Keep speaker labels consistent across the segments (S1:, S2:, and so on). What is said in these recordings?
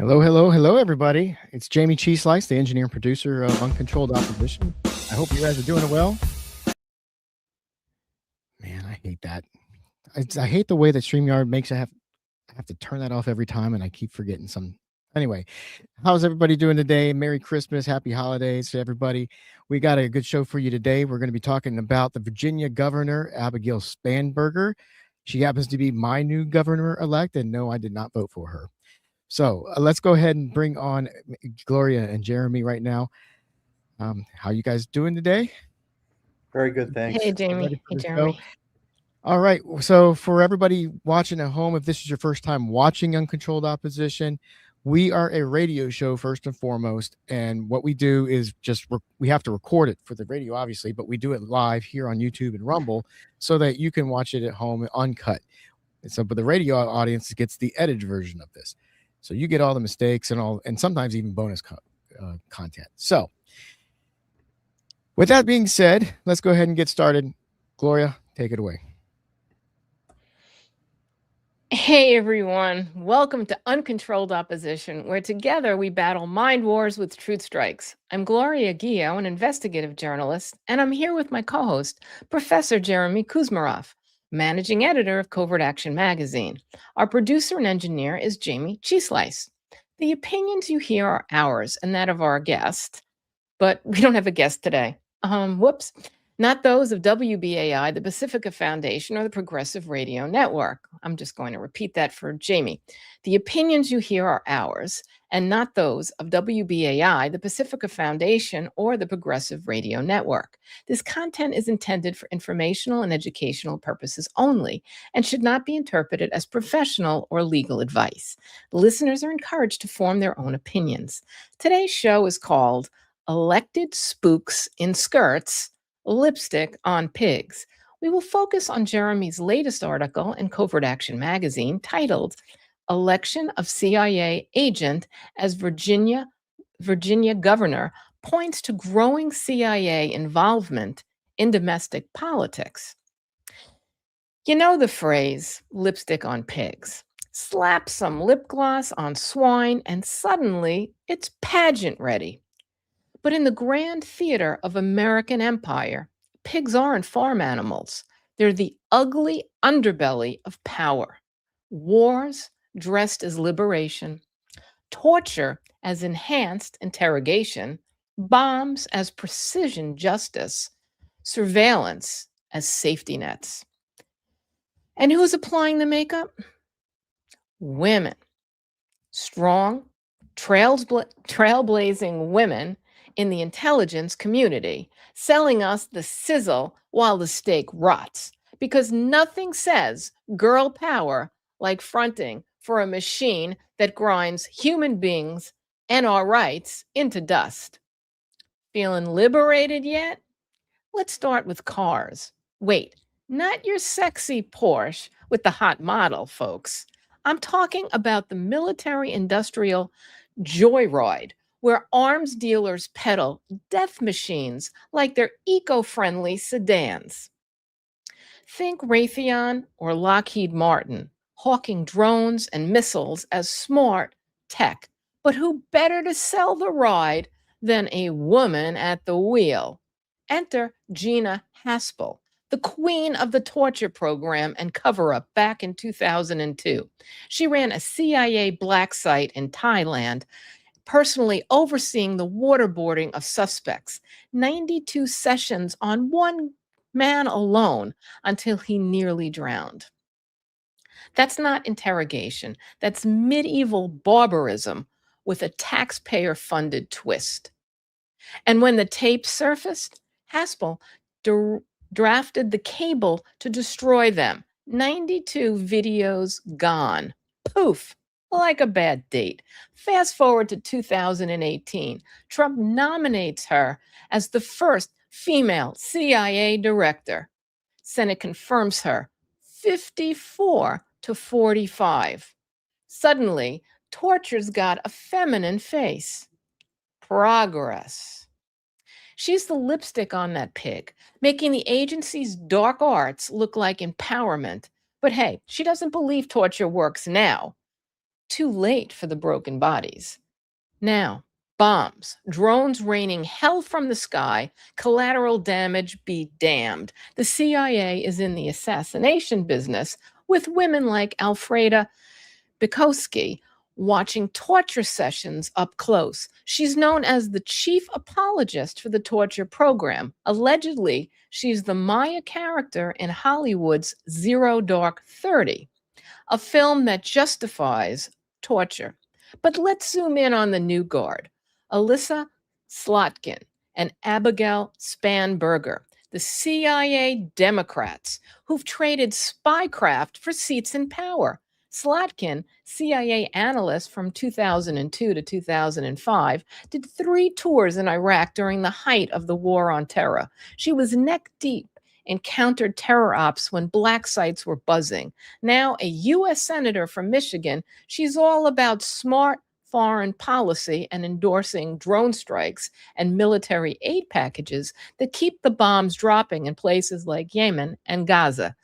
S1: Hello, hello, hello, everybody. It's Jayme CheeseSlice, the engineer and producer of Uncontrolled Opposition. I hope you guys are doing well. Man, I hate that. I hate the way that StreamYard makes I have to turn that off every time, and I keep forgetting some. Anyway, how's everybody doing today? Merry Christmas, happy holidays to everybody. We got a good show for you today. We're going to be talking about the Virginia governor, Abigail Spanberger. She happens to be my new governor-elect, and no, I did not vote for her. So let's go ahead and bring on Gloria and Jeremy right now. How you guys doing today?
S2: Very good, thanks.
S3: Hey, Jayme. Hey, Jeremy.
S1: All right. So for everybody watching at home, if this is your first time watching Uncontrolled Opposition, we are a radio show first and foremost. And what we do is we have to record it for the radio, obviously, but we do it live here on YouTube and Rumble so that you can watch it at home uncut. But the radio audience gets the edited version of this. So you get all the mistakes and sometimes even bonus content. So with that being said, let's go ahead and get started. Gloria, take it away.
S3: Hey, everyone. Welcome to Uncontrolled Opposition, where together we battle mind wars with truth strikes. I'm Gloria Guillo, an investigative journalist, and I'm here with my co-host, Professor Jeremy Kuzmarov, managing editor of Covert Action magazine. Our producer and engineer is Jayme CheeseSlice. The opinions you hear are ours and that of our guest, but we don't have a guest today. Whoops. Not those of WBAI, the Pacifica Foundation, or the Progressive Radio Network. I'm just going to repeat that for Jayme. The opinions you hear are ours, and not those of WBAI, the Pacifica Foundation, or the Progressive Radio Network. This content is intended for informational and educational purposes only, and should not be interpreted as professional or legal advice. Listeners are encouraged to form their own opinions. Today's show is called Elected Spooks in Skirts, Lipstick on Pigs. We will focus on Jeremy's latest article in Covert Action magazine titled Election of CIA Agent as Virginia Governor Points to Growing CIA Involvement in Domestic Politics. You know the phrase, lipstick on pigs. Slap some lip gloss on swine and suddenly it's pageant ready. But in the grand theater of American empire, pigs aren't farm animals. They're the ugly underbelly of power. Wars dressed as liberation, torture as enhanced interrogation, bombs as precision justice, surveillance as safety nets. And who's applying the makeup? Women. Strong, trailblazing women in the intelligence community, selling us the sizzle while the steak rots, because nothing says girl power like fronting for a machine that grinds human beings and our rights into dust. Feeling liberated yet? Let's start with cars. Wait, not your sexy Porsche with the hot model, folks. I'm talking about the military-industrial joyride, where arms dealers peddle death machines like they're eco-friendly sedans. Think Raytheon or Lockheed Martin, hawking drones and missiles as smart tech, but who better to sell the ride than a woman at the wheel? Enter Gina Haspel, the queen of the torture program and cover-up back in 2002. She ran a CIA black site in Thailand, personally overseeing the waterboarding of suspects, 92 sessions on one man alone until he nearly drowned. That's not interrogation. That's medieval barbarism with a taxpayer-funded twist. And when the tape surfaced, Haspel drafted the cable to destroy them. 92 videos gone. Poof. Like a bad date. Fast forward to 2018. Trump nominates her as the first female CIA director. Senate confirms her 54-45. Suddenly, torture's got a feminine face. Progress. She's the lipstick on that pig, making the agency's dark arts look like empowerment. But hey, she doesn't believe torture works now. too late for the broken bodies. Now, bombs, drones raining hell from the sky, collateral damage be damned. The CIA is in the assassination business with women like Alfreda Bukowski watching torture sessions up close. She's known as the chief apologist for the torture program. Allegedly, she's the Maya character in Hollywood's Zero Dark 30, a film that justifies torture. But let's zoom in on the new guard, Alyssa Slotkin and Abigail Spanberger, the CIA Democrats who've traded spycraft for seats in power. Slotkin, CIA analyst from 2002 to 2005, did 3 tours in Iraq during the height of the war on terror. She was neck deep in counter-terror ops when black sites were buzzing. Now a U.S. Senator from Michigan, she's all about smart foreign policy and endorsing drone strikes and military aid packages that keep the bombs dropping in places like Yemen and Gaza.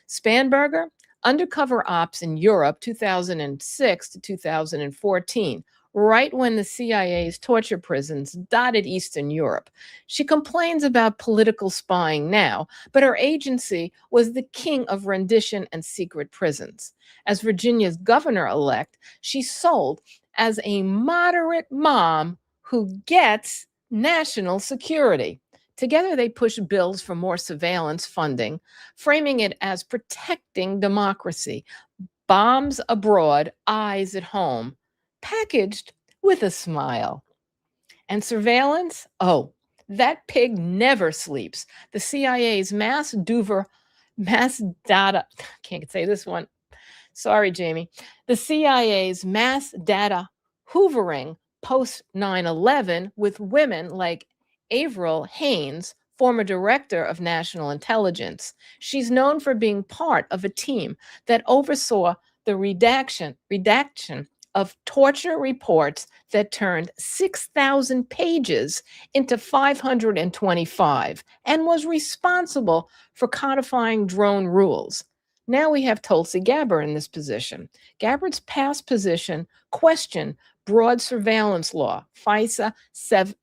S3: Spanberger, undercover ops in Europe 2006 to 2014, right when the CIA's torture prisons dotted Eastern Europe. She complains about political spying now, but her agency was the king of rendition and secret prisons. As Virginia's governor-elect, she's sold as a moderate mom who gets national security. Together, they push bills for more surveillance funding, framing it as protecting democracy. Bombs abroad, eyes at home, packaged with a smile. And surveillance? Oh, that pig never sleeps. The CIA's mass data, can't say this one. Sorry, Jayme. The CIA's mass data hoovering post 9/11 with women like Avril Haines, former director of national intelligence. She's known for being part of a team that oversaw the redaction of torture reports that turned 6,000 pages into 525 and was responsible for codifying drone rules. Now we have Tulsi Gabbard in this position. Gabbard's past position questioned broad surveillance law, FISA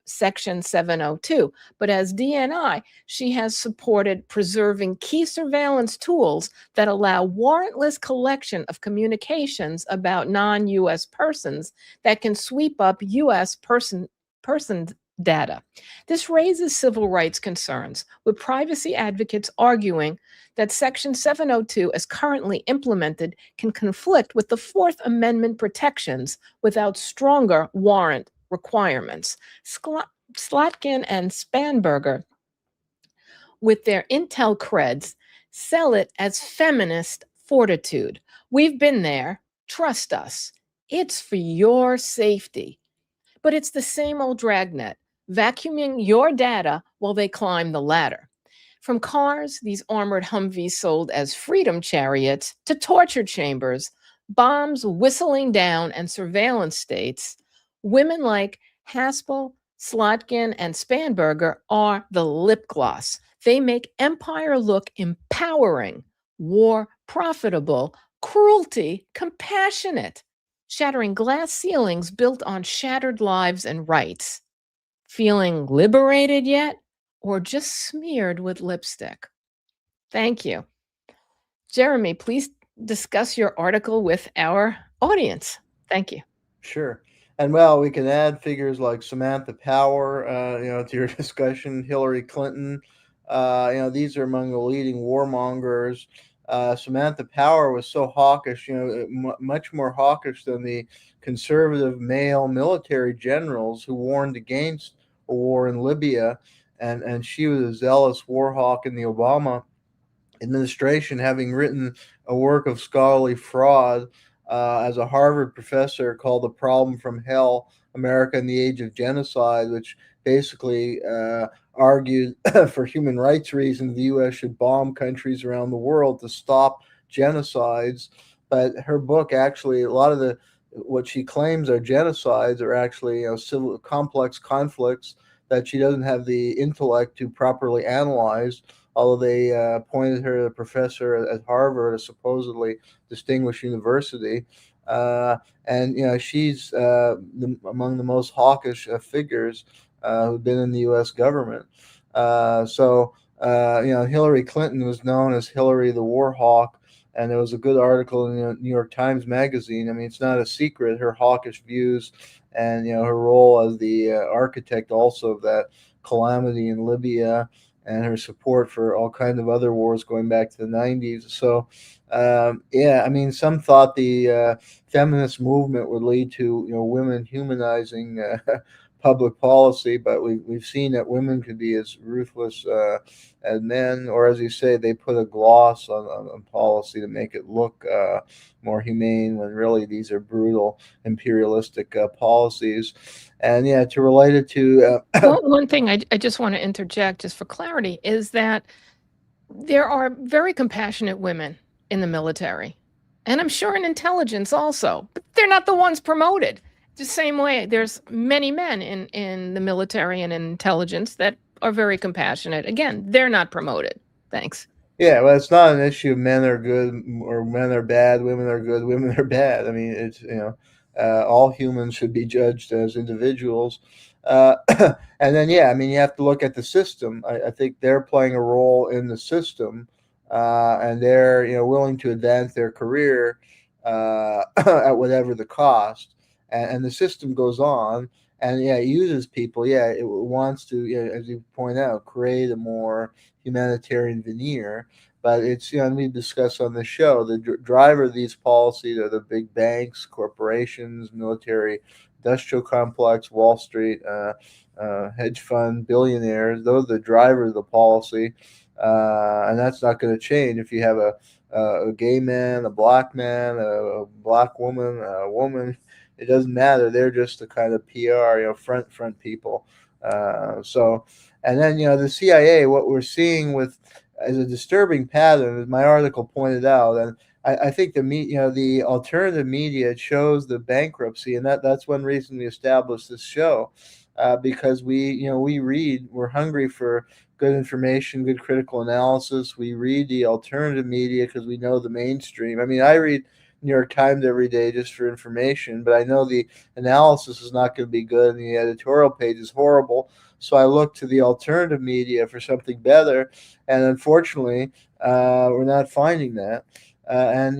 S3: Section 702. But as DNI, she has supported preserving key surveillance tools that allow warrantless collection of communications about non-U.S. persons that can sweep up U.S. person data. This raises civil rights concerns, with privacy advocates arguing that Section 702, as currently implemented, can conflict with the Fourth Amendment protections without stronger warrant requirements. Slotkin and Spanberger, with their intel creds, sell it as feminist fortitude. We've been there. Trust us. It's for your safety. But it's the same old dragnet, vacuuming your data while they climb the ladder. From cars, these armored Humvees sold as freedom chariots, to torture chambers, bombs whistling down, and surveillance states, women like Haspel, Slotkin, and Spanberger are the lip gloss. They make empire look empowering, war profitable, cruelty compassionate, shattering glass ceilings built on shattered lives and rights. Feeling liberated yet? Or just smeared with lipstick? Thank you. Jeremy, please discuss your article with our audience. Thank you.
S2: Sure. And well, we can add figures like Samantha Power, to your discussion, Hillary Clinton. These are among the leading warmongers. Samantha Power was so hawkish, much more hawkish than the conservative male military generals who warned against a war in Libya. And she was a zealous war hawk in the Obama administration, having written a work of scholarly fraud as a Harvard professor called The Problem from Hell, America in the Age of Genocide, which basically argued for human rights reasons the U.S. should bomb countries around the world to stop genocides. But her book actually, a lot of what she claims are genocides are actually civil complex conflicts that she doesn't have the intellect to properly analyze, although they appointed her a professor at Harvard, a supposedly distinguished university. And she's among the most hawkish figures who've been in the U.S. government. Hillary Clinton was known as Hillary the War Hawk, and there was a good article in the New York Times Magazine. I mean, it's not a secret her hawkish views, and her role as the architect also of that calamity in Libya, and her support for all kinds of other wars going back to the 90s. So, I mean, some thought the feminist movement would lead to women humanizing public policy, but we've seen that women could be as ruthless as men, or as you say, they put a gloss on policy to make it look more humane when really these are brutal imperialistic policies. And yeah, to relate it to
S3: Well, one thing I just want to interject, just for clarity, is that there are very compassionate women in the military, and I'm sure in intelligence also, but they're not the ones promoted. The same way, there's many men in the military and in intelligence that are very compassionate. Again, they're not promoted. Thanks.
S2: Yeah, well, it's not an issue of men are good or men are bad, women are good, women are bad. I mean, it's all humans should be judged as individuals. Uh, and then, yeah, I mean, you have to look at the system. I think they're playing a role in the system, and they're willing to advance their career at whatever the cost. And the system goes on, and yeah, it uses people. Yeah, it wants to, as you point out, create a more humanitarian veneer. But it's, we discuss on the show, the driver of these policies are the big banks, corporations, military, industrial complex, Wall Street, hedge fund, billionaires. Those are the drivers of the policy. And that's not going to change if you have a gay man, a black man, a black woman, a woman. It doesn't matter. They're just the kind of PR, front people. And then the CIA, what we're seeing with as a disturbing pattern, as my article pointed out, and I think the alternative media shows the bankruptcy, and that's one reason we established this show, because we read, we're hungry for good information, good critical analysis. We read the alternative media because we know the mainstream. I mean, I read New York Times every day just for information, but I know the analysis is not going to be good, and the editorial page is horrible. So I look to the alternative media for something better, and unfortunately, we're not finding that. And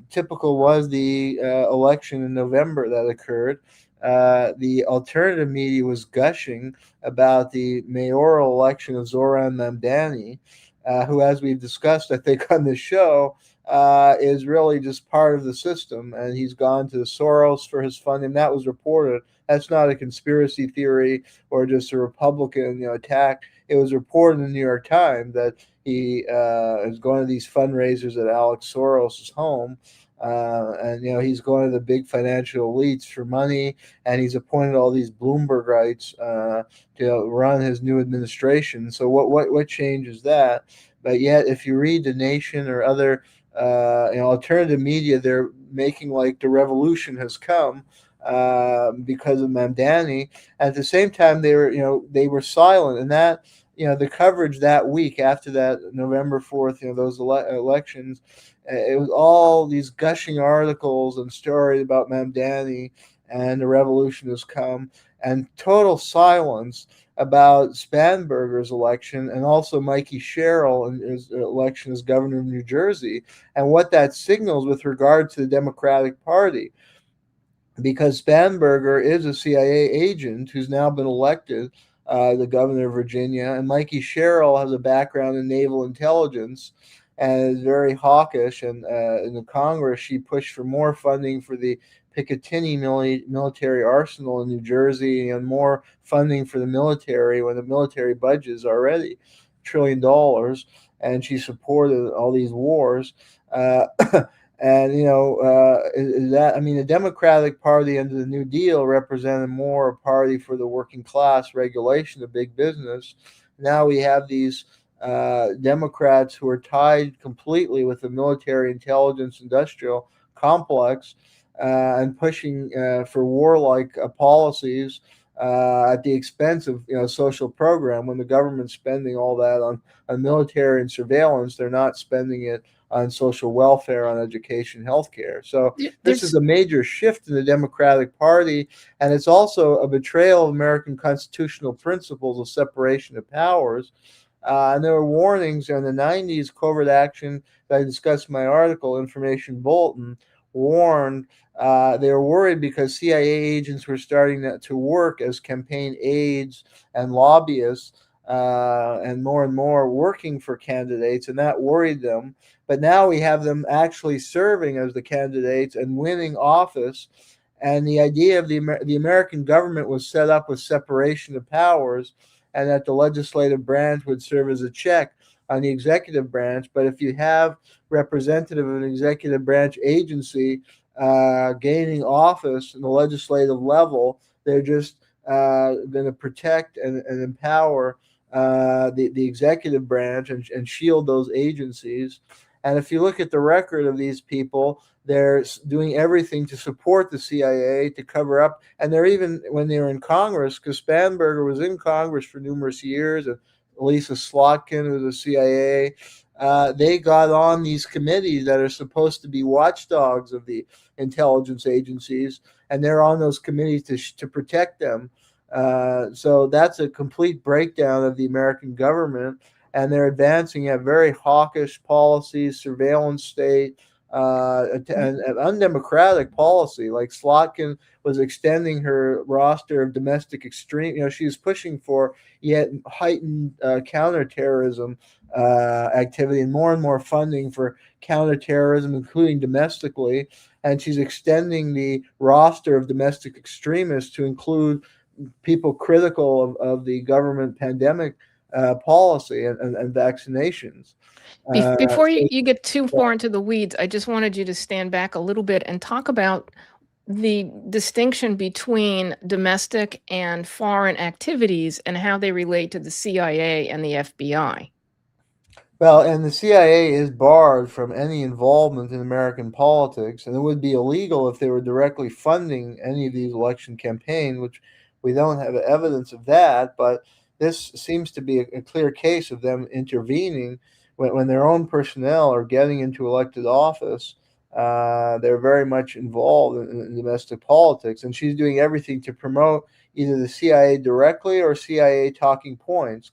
S2: typical was the election in November that occurred. The alternative media was gushing about the mayoral election of Zoran Mamdani, who, as we've discussed, I think, on the show, is really just part of the system, and he's gone to Soros for his funding. That was reported. That's not a conspiracy theory or just a Republican, attack. It was reported in the New York Times that he is going to these fundraisers at Alex Soros' home. And he's going to the big financial elites for money, and he's appointed all these Bloombergites to run his new administration. So what changes that? But yet, if you read The Nation or other alternative media, they're making like the revolution has come because of Mamdani. At the same time, they were silent, and that the coverage that week after that November 4th, those elections, it was all these gushing articles and stories about Mamdani and the revolution has come, and total silence about Spanberger's election and also Mikey Sherrill and his election as governor of New Jersey, and what that signals with regard to the Democratic Party. Because Spanberger is a CIA agent who's now been elected the governor of Virginia, and Mikey Sherrill has a background in naval intelligence and is very hawkish. And in the Congress, she pushed for more funding for the Picatinny military arsenal in New Jersey and more funding for the military when the military budget is already $1 trillion. And she supported all these wars. And the Democratic Party under the New Deal represented more a party for the working class, regulation of big business. Now we have these Democrats who are tied completely with the military intelligence industrial complex and pushing for warlike policies at the expense of social program. When the government's spending all that on military and surveillance, they're not spending it on social welfare, on education, healthcare. So this is
S3: There's
S2: a major shift in the Democratic Party, and it's also a betrayal of American constitutional principles of separation of powers. And there were warnings in the 90s. Covert action that I discussed in my article, Information Bulletin, warned they were worried because CIA agents were starting to work as campaign aides and lobbyists, and more working for candidates, and that worried them. But now we have them actually serving as the candidates and winning office. And the idea of the American government was set up with separation of powers, and that the legislative branch would serve as a check on the executive branch. But if you have representative of an executive branch agency gaining office in the legislative level, they're just going to protect and empower the executive branch and shield those agencies. And if you look at the record of these people, they're doing everything to support the CIA, to cover up. And they're even, when they were in Congress, because Spanberger was in Congress for numerous years, and Lisa Slotkin was a CIA, they got on these committees that are supposed to be watchdogs of the intelligence agencies, and they're on those committees to protect them. So that's a complete breakdown of the American government, and they're advancing a very hawkish policies, surveillance state, and undemocratic policy. Like Slotkin was extending her roster of domestic extreme. She was pushing for yet heightened counterterrorism activity and more funding for counterterrorism, including domestically. And she's extending the roster of domestic extremists to include people critical of the government pandemic policy and vaccinations.
S3: Before you get too far into the weeds, I just wanted you to stand back a little bit and talk about the distinction between domestic and foreign activities and how they relate to the CIA and the FBI.
S2: Well, and the CIA is barred from any involvement in American politics, and it would be illegal if they were directly funding any of these election campaigns, which we don't have evidence of that. But this seems to be a clear case of them intervening when their own personnel are getting into elected office. They're very much involved in domestic politics, and she's doing everything to promote either the CIA directly or CIA talking points.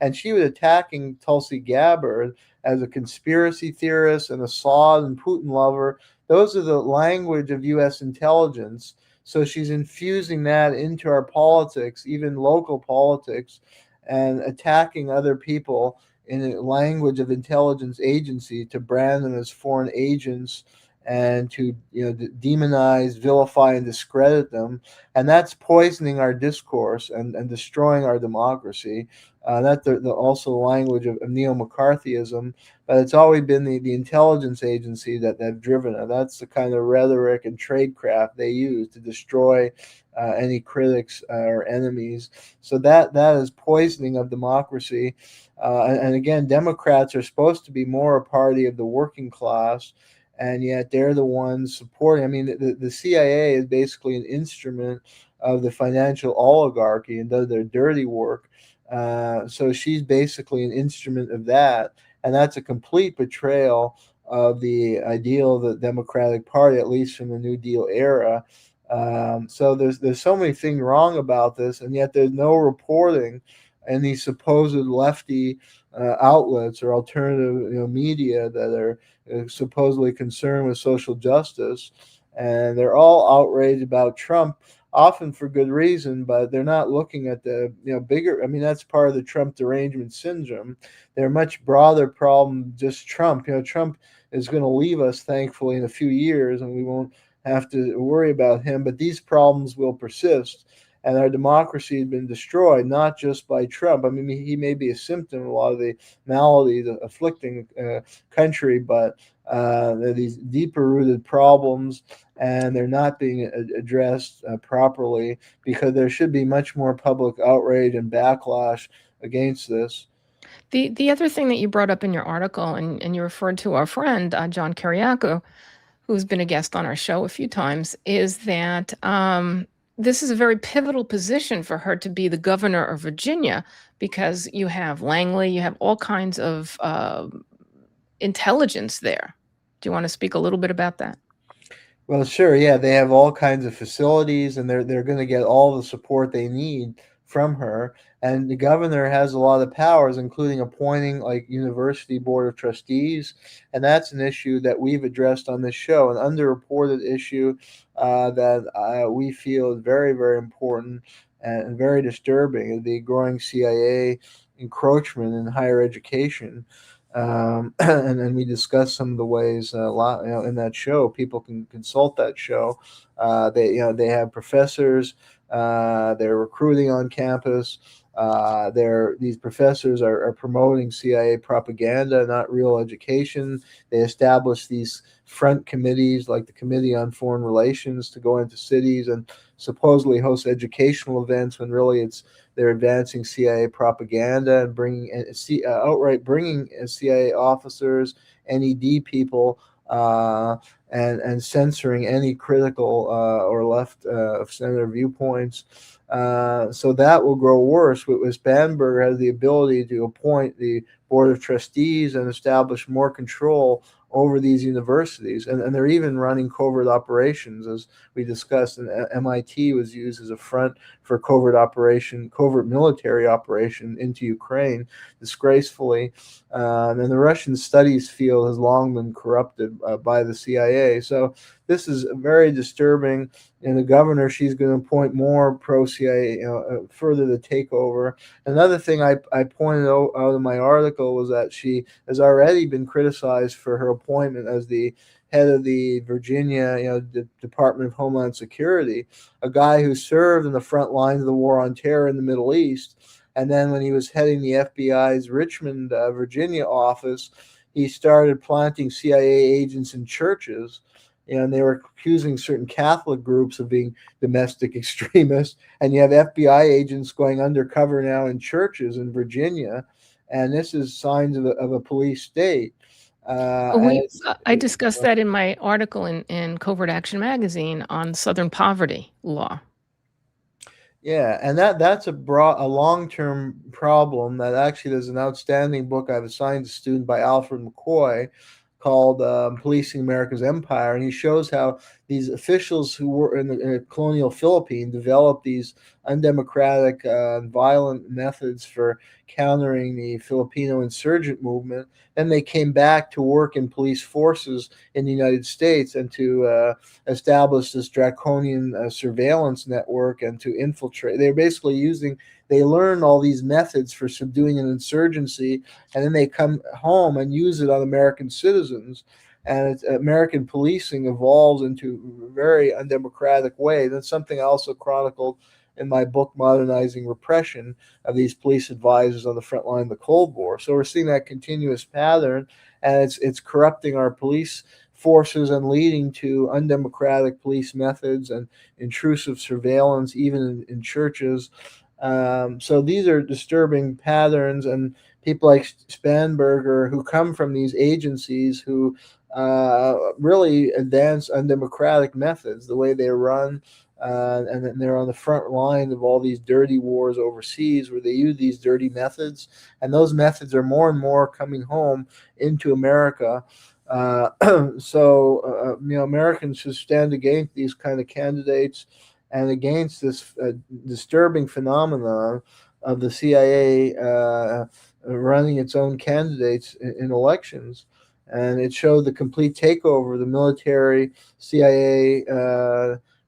S2: And she was attacking Tulsi Gabbard as a conspiracy theorist, an Assad and Putin lover. Those are the language of U.S. intelligence. So she's infusing that into our politics, even local politics, and attacking other people in a language of intelligence agency to brand them as foreign agents and to demonize, vilify, and discredit them. And that's poisoning our discourse and destroying our democracy. That's also the language of neo-McCarthyism, but it's always been the intelligence agency that have driven it. That's the kind of rhetoric and tradecraft they use to destroy any critics or enemies. So that is poisoning of democracy. And again, Democrats are supposed to be more a party of the working class, and yet they're the ones supporting. I mean, the CIA is basically an instrument of the financial oligarchy and does their dirty work. So she's basically an instrument of that, and that's a complete betrayal of the ideal of the Democratic Party, at least from the New Deal era. So there's so many things wrong about this, and yet there's no reporting in these supposed lefty outlets or alternative media that are supposedly concerned with social justice, and they're all outraged about Trump, often for good reason, but they're not looking at the bigger. I mean, that's part of the Trump derangement syndrome. They're a much broader problem than just Trump. Trump is going to leave us, thankfully, in a few years, and we won't have to worry about him, but these problems will persist. And our democracy has been destroyed, not just by Trump. I mean, he may be a symptom of a lot of the maladies afflicting the country, but there are these deeper-rooted problems, and they're not being addressed properly, because there should be much more public outrage and backlash against this.
S3: The other thing that you brought up in your article, and you referred to our friend, John Kiriakou, who's been a guest on our show a few times, is that this is a very pivotal position for her to be the governor of Virginia, because you have Langley, you have all kinds of intelligence there. Do you want to speak a little bit about that?
S2: Well, sure. Yeah, they have all kinds of facilities, and they're going to get all the support they need from her. And the governor has a lot of powers, including appointing like university board of trustees, and that's an issue that we've addressed on this show, an underreported issue that we feel is very, very important and very disturbing: the growing CIA encroachment in higher education. And we discuss some of the ways a lot, in that show. People can consult that show. They have professors. They're recruiting on campus. These professors are promoting CIA propaganda, not real education. They establish these front committees like the Committee on Foreign Relations to go into cities and supposedly host educational events when really they're advancing CIA propaganda and outright bringing CIA officers, NED people, and censoring any critical or left of center viewpoints. So that will grow worse. With Spanberger has the ability to appoint the board of trustees and establish more control over these universities, and they're even running covert operations, as we discussed. And MIT was used as a front for covert military operation into Ukraine, disgracefully. And the Russian studies field has long been corrupted by the CIA. So this is very disturbing. And the governor, she's going to appoint more pro-CIA, further the takeover. Another thing I pointed out in my article was that she has already been criticized for her appointment as the head of the Virginia, the Department of Homeland Security, a guy who served in the front lines of the war on terror in the Middle East. And then when he was heading the FBI's Richmond, Virginia office, he started planting CIA agents in churches. And they were accusing certain Catholic groups of being domestic extremists. And you have FBI agents going undercover now in churches in Virginia. And this is signs of a police state.
S3: I discussed that in my article in Covert Action Magazine on Southern poverty law.
S2: Yeah, and that's a long-term problem. That actually, there's an outstanding book I've assigned a student by Alfred McCoy called Policing America's Empire, and he shows how these officials who were in the colonial Philippines developed these undemocratic and violent methods for countering the Filipino insurgent movement. Then they came back to work in police forces in the United States and to establish this draconian surveillance network and to infiltrate. They're basically they learn all these methods for subduing an insurgency, and then they come home and use it on American citizens. And American policing evolves into a very undemocratic way. That's something I also chronicled in my book, Modernizing Repression, of these police advisors on the front line of the Cold War. So we're seeing that continuous pattern, and it's corrupting our police forces and leading to undemocratic police methods and intrusive surveillance, even in churches. So these are disturbing patterns, and people like Spanberger, who come from these agencies, who really advance undemocratic methods, the way they run, and then they're on the front line of all these dirty wars overseas, where they use these dirty methods, and those methods are more and more coming home into America. Americans should stand against these kind of candidates and against this disturbing phenomenon of the CIA running its own candidates in elections. And it showed the complete takeover of the military CIA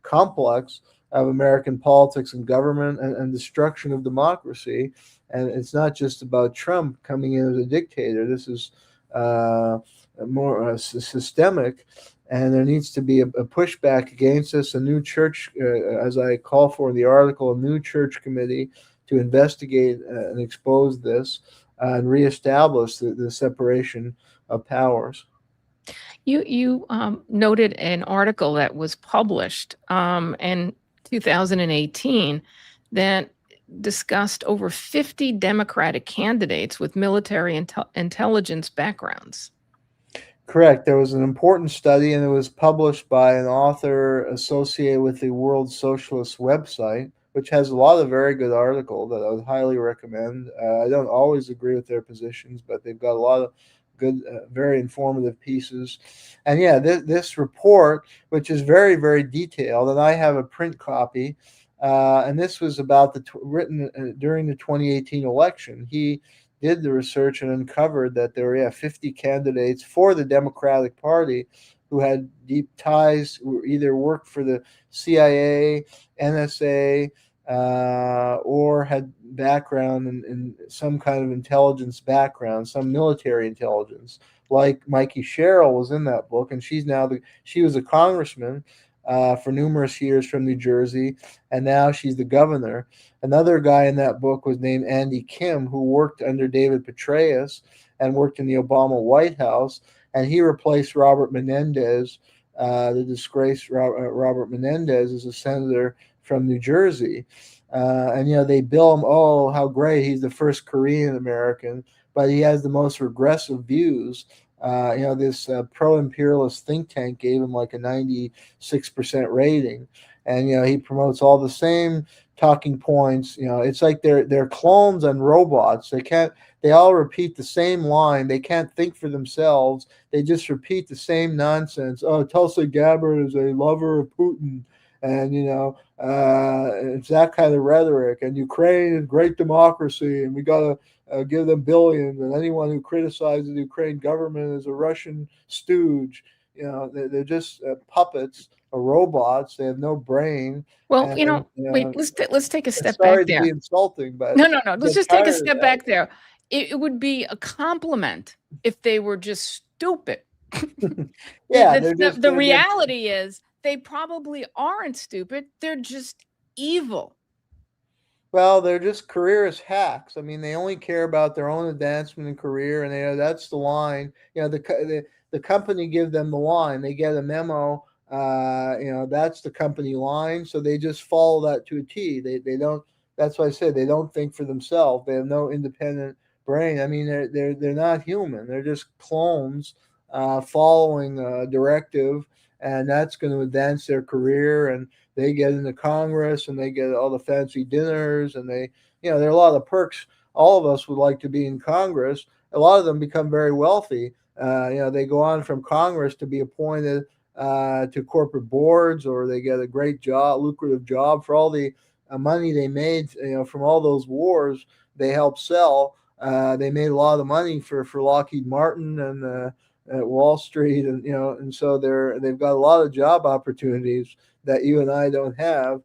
S2: complex of American politics and government, and destruction of democracy. And it's not just about Trump coming in as a dictator. This is more systemic. And there needs to be a pushback against this. A new church, as I call for in the article, a new church committee to investigate and expose this and reestablish the separation of powers.
S3: You noted an article that was published in 2018 that discussed over 50 Democratic candidates with military intelligence backgrounds.
S2: Correct. There was an important study, and it was published by an author associated with the World Socialist website, which has a lot of very good articles that I would highly recommend. I don't always agree with their positions, but they've got a lot of good, very informative pieces. And yeah, this report, which is very, very detailed, and I have a print copy, and this was about written during the 2018 election. He did the research and uncovered that there were 50 candidates for the Democratic Party who had deep ties, who either worked for the CIA, NSA, or had background in some kind of intelligence background, some military intelligence. Like Mikey Sherrill was in that book, and she was a congressman for numerous years from New Jersey, and now she's the governor. Another guy in that book was named Andy Kim, who worked under David Petraeus and worked in the Obama White House, and he replaced Robert Menendez, the disgraced Robert Menendez, as a senator from New Jersey. And they bill him, oh, how great, he's the first Korean American, but he has the most regressive views. This pro-imperialist think tank gave him like a 96% rating, and he promotes all the same talking points. It's like they're clones and robots. They all repeat the same line. They can't think for themselves. They just repeat the same nonsense. Oh, Tulsi Gabbard is a lover of Putin, and it's that kind of rhetoric. And Ukraine is great democracy, and we gotta give them billions, and anyone who criticizes the Ukraine government is a Russian stooge. They're just puppets or robots. They have no brain.
S3: Well,
S2: And,
S3: wait, let's take a step
S2: sorry
S3: back
S2: to
S3: there.
S2: be insulting, but
S3: No. Let's just take a
S2: tired of
S3: step
S2: that.
S3: back there. It would be a compliment if they were just stupid.
S2: Yeah,
S3: the reality is they probably aren't stupid. They're just evil.
S2: Well, they're just careerist hacks. I mean, they only care about their own advancement in career, and that's the line. The company give them the line. They get a memo. That's the company line, so they just follow that to a T. They don't. That's why I said they don't think for themselves. They have no independent brain. I mean, they're not human. They're just clones following a directive, and that's going to advance their career. And they get into Congress, and they get all the fancy dinners, and there are a lot of perks. All of us would like to be in Congress. A lot of them become very wealthy. They go on from Congress to be appointed to corporate boards, or they get a great job, lucrative job for all the money they made. From all those wars they helped sell. They made a lot of money for Lockheed Martin and at Wall Street, and so they've got a lot of job opportunities that you and I don't have,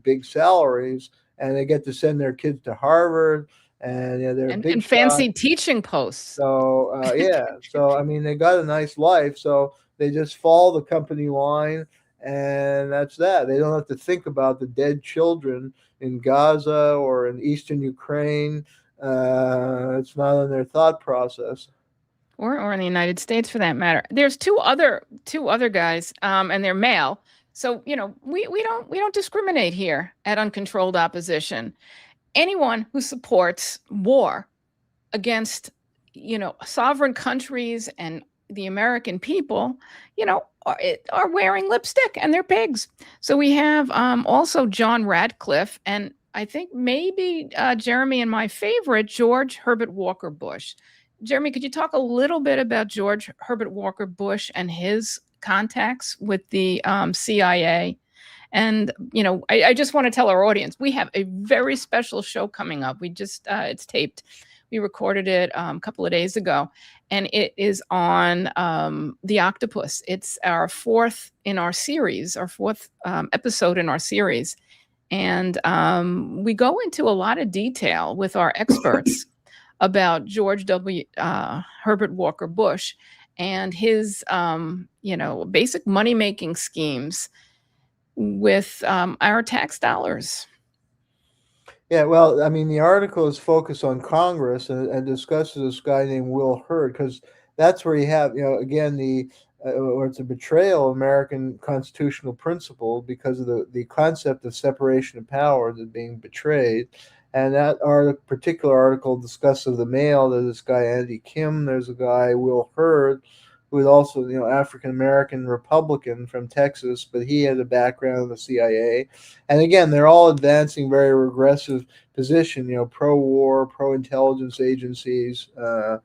S2: big salaries, and they get to send their kids to Harvard, and they're big
S3: and fancy teaching posts.
S2: So I mean, they got a nice life, so they just follow the company line, and that's that. They don't have to think about the dead children in Gaza or in eastern Ukraine. It's not in their thought process.
S3: Or in the United States, for that matter. There's two other guys, and they're male. So we don't discriminate here at Uncontrolled Opposition. Anyone who supports war against sovereign countries and the American people, are wearing lipstick, and they're pigs. So we have also John Radcliffe, and I think maybe Jeremy and my favorite, George Herbert Walker Bush. Jeremy, could you talk a little bit about George Herbert Walker Bush and his contacts with the CIA? And, I just want to tell our audience, we have a very special show coming up. We just, it's taped. We recorded it a couple of days ago, and it is on the octopus. It's our fourth episode in our series. And we go into a lot of detail with our experts about George Herbert Walker Bush and his, basic money-making schemes with our tax dollars.
S2: Yeah, well, I mean, the article is focused on Congress and discusses this guy named Will Hurd, because that's where you have, again, or it's a betrayal of American constitutional principle because of the concept of separation of powers is being betrayed. And that particular article discusses the mail. There's this guy, Andy Kim. There's a guy, Will Hurd, who was also, African American Republican from Texas, but he had a background in the CIA. And again, they're all advancing very regressive position, pro-war, pro-intelligence agencies. And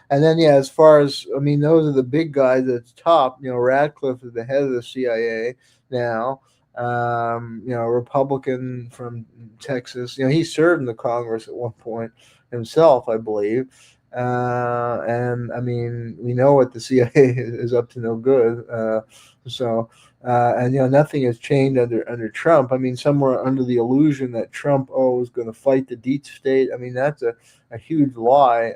S2: then, yeah, as far as, I mean, those are the big guys at the top. Radcliffe is the head of the CIA now. Republican from Texas. He served in the Congress at one point himself, I believe. And I mean, we know what the CIA is up to no good. And nothing has changed under Trump. I mean, somewhere under the illusion that Trump is going to fight the deep state. I mean, that's a huge lie.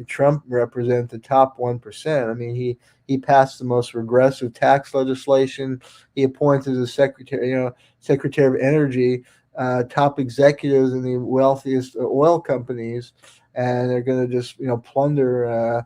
S2: Trump represents the top 1%. I mean, he passed the most regressive tax legislation. He appointed the secretary of energy, top executives in the wealthiest oil companies, and they're going to just plunder,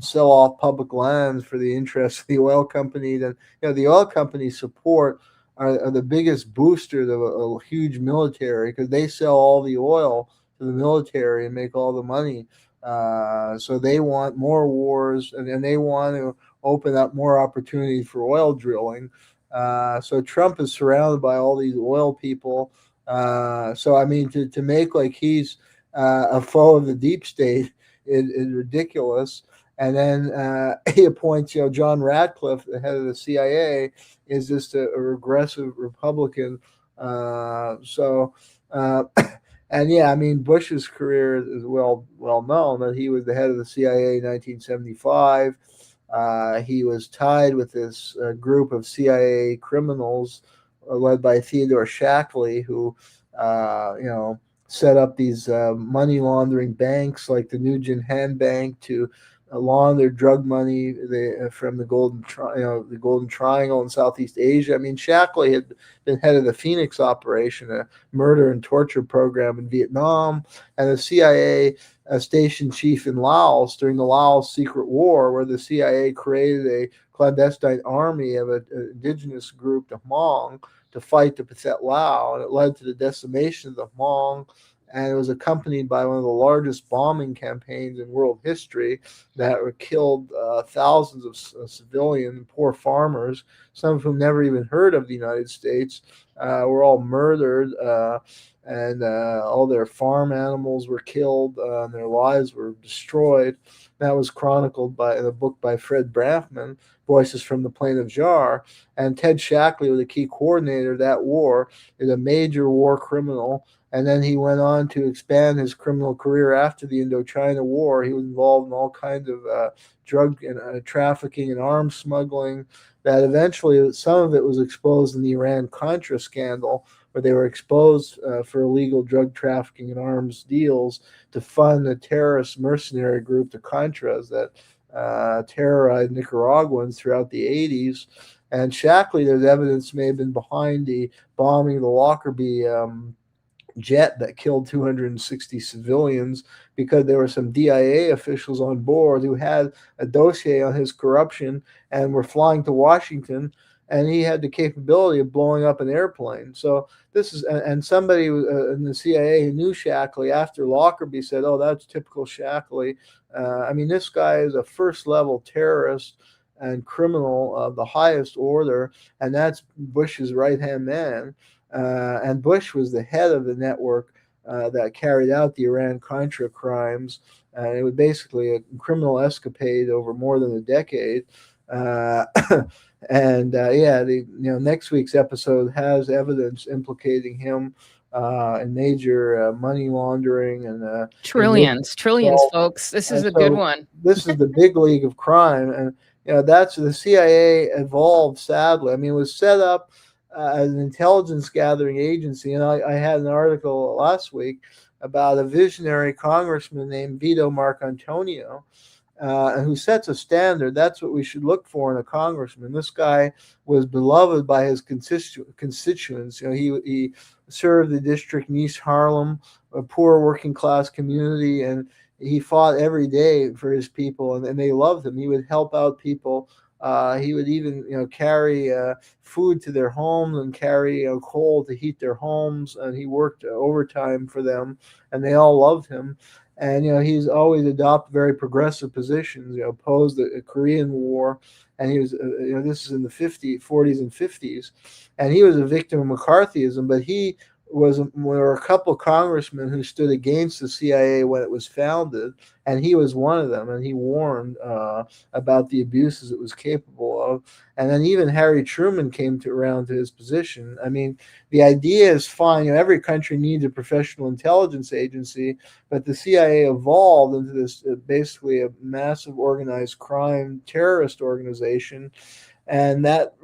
S2: sell off public lands for the interest of the oil companies. And the oil companies support are the biggest boosters of a huge military, because they sell all the oil to the military and make all the money. So they want more wars, and they want to open up more opportunities for oil drilling. So Trump is surrounded by all these oil people. So I mean, to make like he's a foe of the deep state is ridiculous. And then he appoints, John Radcliffe, the head of the CIA, is just a regressive Republican. And yeah, I mean, Bush's career is well known, that he was the head of the CIA in 1975. He was tied with this group of CIA criminals led by Theodore Shackley, who, set up these money laundering banks like the Nugent Hand Bank to launder drug money from the Golden Triangle in Southeast Asia. I mean, Shackley had been head of the Phoenix operation, a murder and torture program in Vietnam, and the CIA station chief in Laos during the Laos Secret War, where the CIA created a clandestine army of an indigenous group, the Hmong, to fight the Pathet Lao, and it led to the decimation of the Hmong. And it was accompanied by one of the largest bombing campaigns in world history that killed thousands of civilian poor farmers, some of whom never even heard of the United States, were all murdered, and all their farm animals were killed, and their lives were destroyed. That was chronicled in a book by Fred Braffman, Voices from the Plain of Jar. And Ted Shackley was a key coordinator of that war, is a major war criminal. And then he went on to expand his criminal career after the Indochina War. He was involved in all kinds of drug and trafficking and arms smuggling, that eventually some of it was exposed in the Iran-Contra scandal, where they were exposed for illegal drug trafficking and arms deals to fund the terrorist mercenary group, the Contras, that terrorized Nicaraguans throughout the 80s. And Shackley, there's evidence, may have been behind the bombing of the Lockerbie jet that killed 260 civilians, because there were some DIA officials on board who had a dossier on his corruption and were flying to Washington, and he had the capability of blowing up an airplane. So this is, and somebody in the CIA who knew Shackley after Lockerbie said, "Oh, that's typical Shackley." I mean, this guy is a first-level terrorist and criminal of the highest order, and that's Bush's right-hand man. And Bush was the head of the network that carried out the Iran-Contra crimes. It was basically a criminal escapade over more than a decade. Next week's episode has evidence implicating him in major money laundering and
S3: trillions, folks. This is a good one.
S2: This is the big league of crime, and that's the CIA evolved. Sadly, I mean, it was set up as an intelligence gathering agency. And I had an article last week about a visionary congressman named Vito Marcantonio, who sets a standard. That's what we should look for in a congressman. This guy was beloved by his constituents. He served the district in East Harlem, a poor working class community, and he fought every day for his people, and they loved him. He would help out people. He would even, carry food to their homes and carry coal to heat their homes, and he worked overtime for them, and they all loved him. And he's always adopted very progressive positions. Opposed the Korean War, and he was this is in the 40s and 50s, and he was a victim of McCarthyism. But there were a couple of congressmen who stood against the CIA when it was founded, and he was one of them. And he warned about the abuses it was capable of. And then even Harry Truman came around to his position. I mean, the idea is fine. Every country needs a professional intelligence agency, but the CIA evolved into this basically a massive organized crime terrorist organization. And that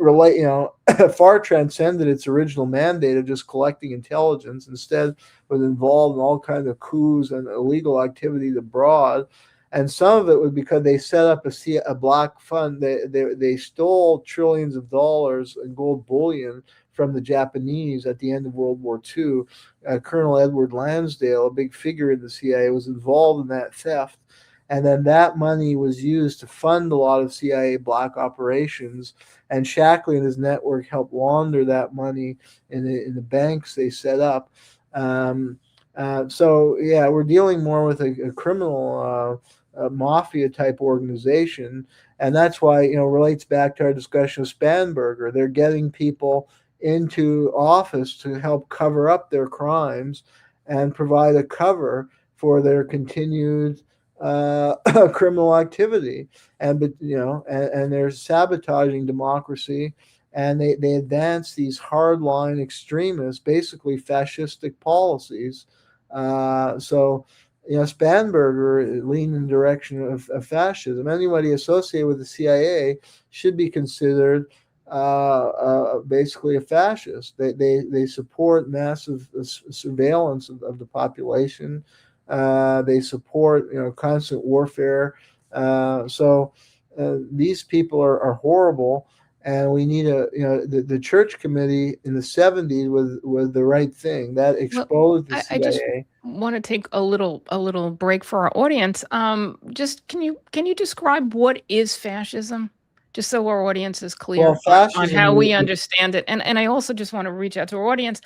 S2: far transcended its original mandate of just collecting intelligence. Instead, was involved in all kinds of coups and illegal activities abroad. And some of it was because they set up a black fund. They stole trillions of dollars in gold bullion from the Japanese at the end of World War II. Colonel Edward Lansdale, a big figure in the CIA, was involved in that theft. And then that money was used to fund a lot of CIA black operations. And Shackley and his network helped launder that money in the banks they set up. So we're dealing more with a criminal mafia type organization. And that's why, relates back to our discussion of Spanberger. They're getting people into office to help cover up their crimes and provide a cover for their continued criminal activity. And they're sabotaging democracy, and they advance these hardline extremist, basically fascistic policies. Spanberger leaned in the direction of fascism. Anybody associated with the CIA should be considered basically a fascist. They support massive surveillance of the population. They support constant warfare. These people are horrible, and we need the church committee in the 70s was the right thing that exposed the CIA.
S3: I just want to take a little break for our audience. Just can you describe what is fascism? Just so our audience is clear on how we understand it. And I also just want to reach out to our audience.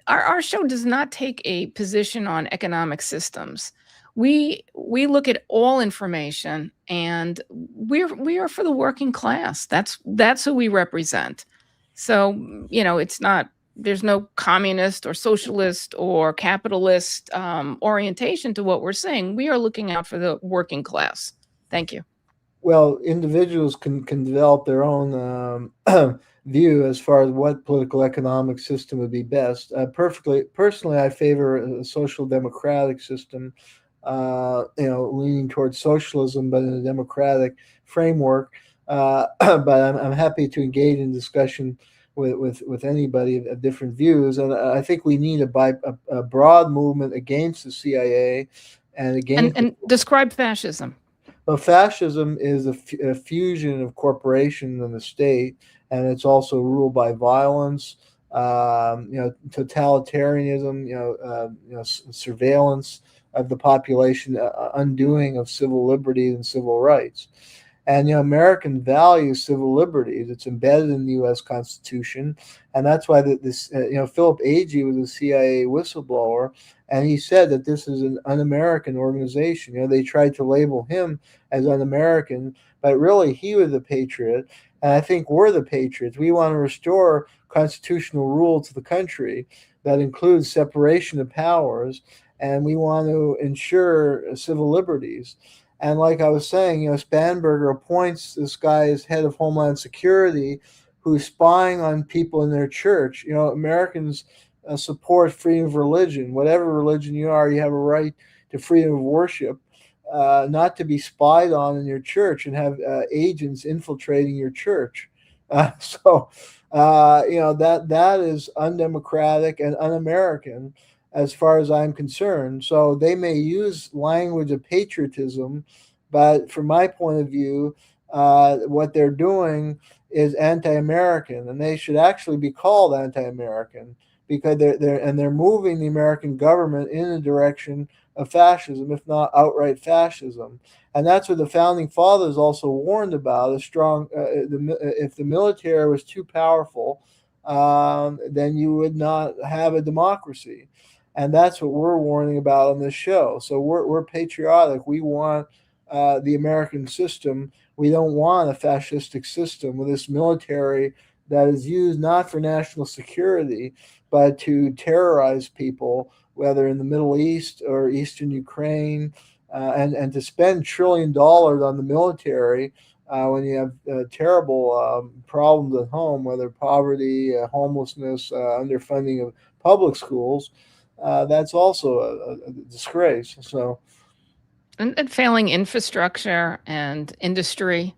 S3: Our show does not take a position on economic systems. We look at all information, and we are for the working class. That's who we represent. So it's not. There's no communist or socialist or capitalist orientation to what we're saying. We are looking out for the working class. Thank you.
S2: Well, individuals can develop their own view as far as what political economic system would be best. Personally, I favor a social democratic system, leaning towards socialism, but in a democratic framework. But I'm happy to engage in discussion with anybody of different views. And I think we need a broad movement against the CIA and against.
S3: And describe fascism.
S2: Well, fascism is a fusion of corporation and the state, and it's also ruled by violence, totalitarianism, surveillance of the population, undoing of civil liberties and civil rights. And American values civil liberties. It's embedded in the U.S. Constitution, and that's why Philip Agee was a CIA whistleblower, and he said that this is an un-American organization. They tried to label him as un-American, but really he was a patriot, and I think we're the patriots. We want to restore constitutional rule to the country that includes separation of powers, and we want to ensure civil liberties. And like I was saying, Spanberger appoints this guy as head of Homeland Security who's spying on people in their church. Americans support freedom of religion. Whatever religion you are, you have a right to freedom of worship, not to be spied on in your church and have agents infiltrating your church. That is undemocratic and un-American, as far as I'm concerned. So they may use language of patriotism, but from my point of view, what they're doing is anti-American, and they should actually be called anti-American because they're moving the American government in the direction of fascism, if not outright fascism. And that's what the founding fathers also warned about: if the military was too powerful, then you would not have a democracy. And that's what we're warning about on this show. So we're patriotic. We want the American system. We don't want a fascistic system with this military that is used not for national security, but to terrorize people, whether in the Middle East or Eastern Ukraine, and to spend $1 trillion on the military when you have terrible problems at home, whether poverty, homelessness, underfunding of public schools. That's also a disgrace. So,
S3: and failing infrastructure and industry.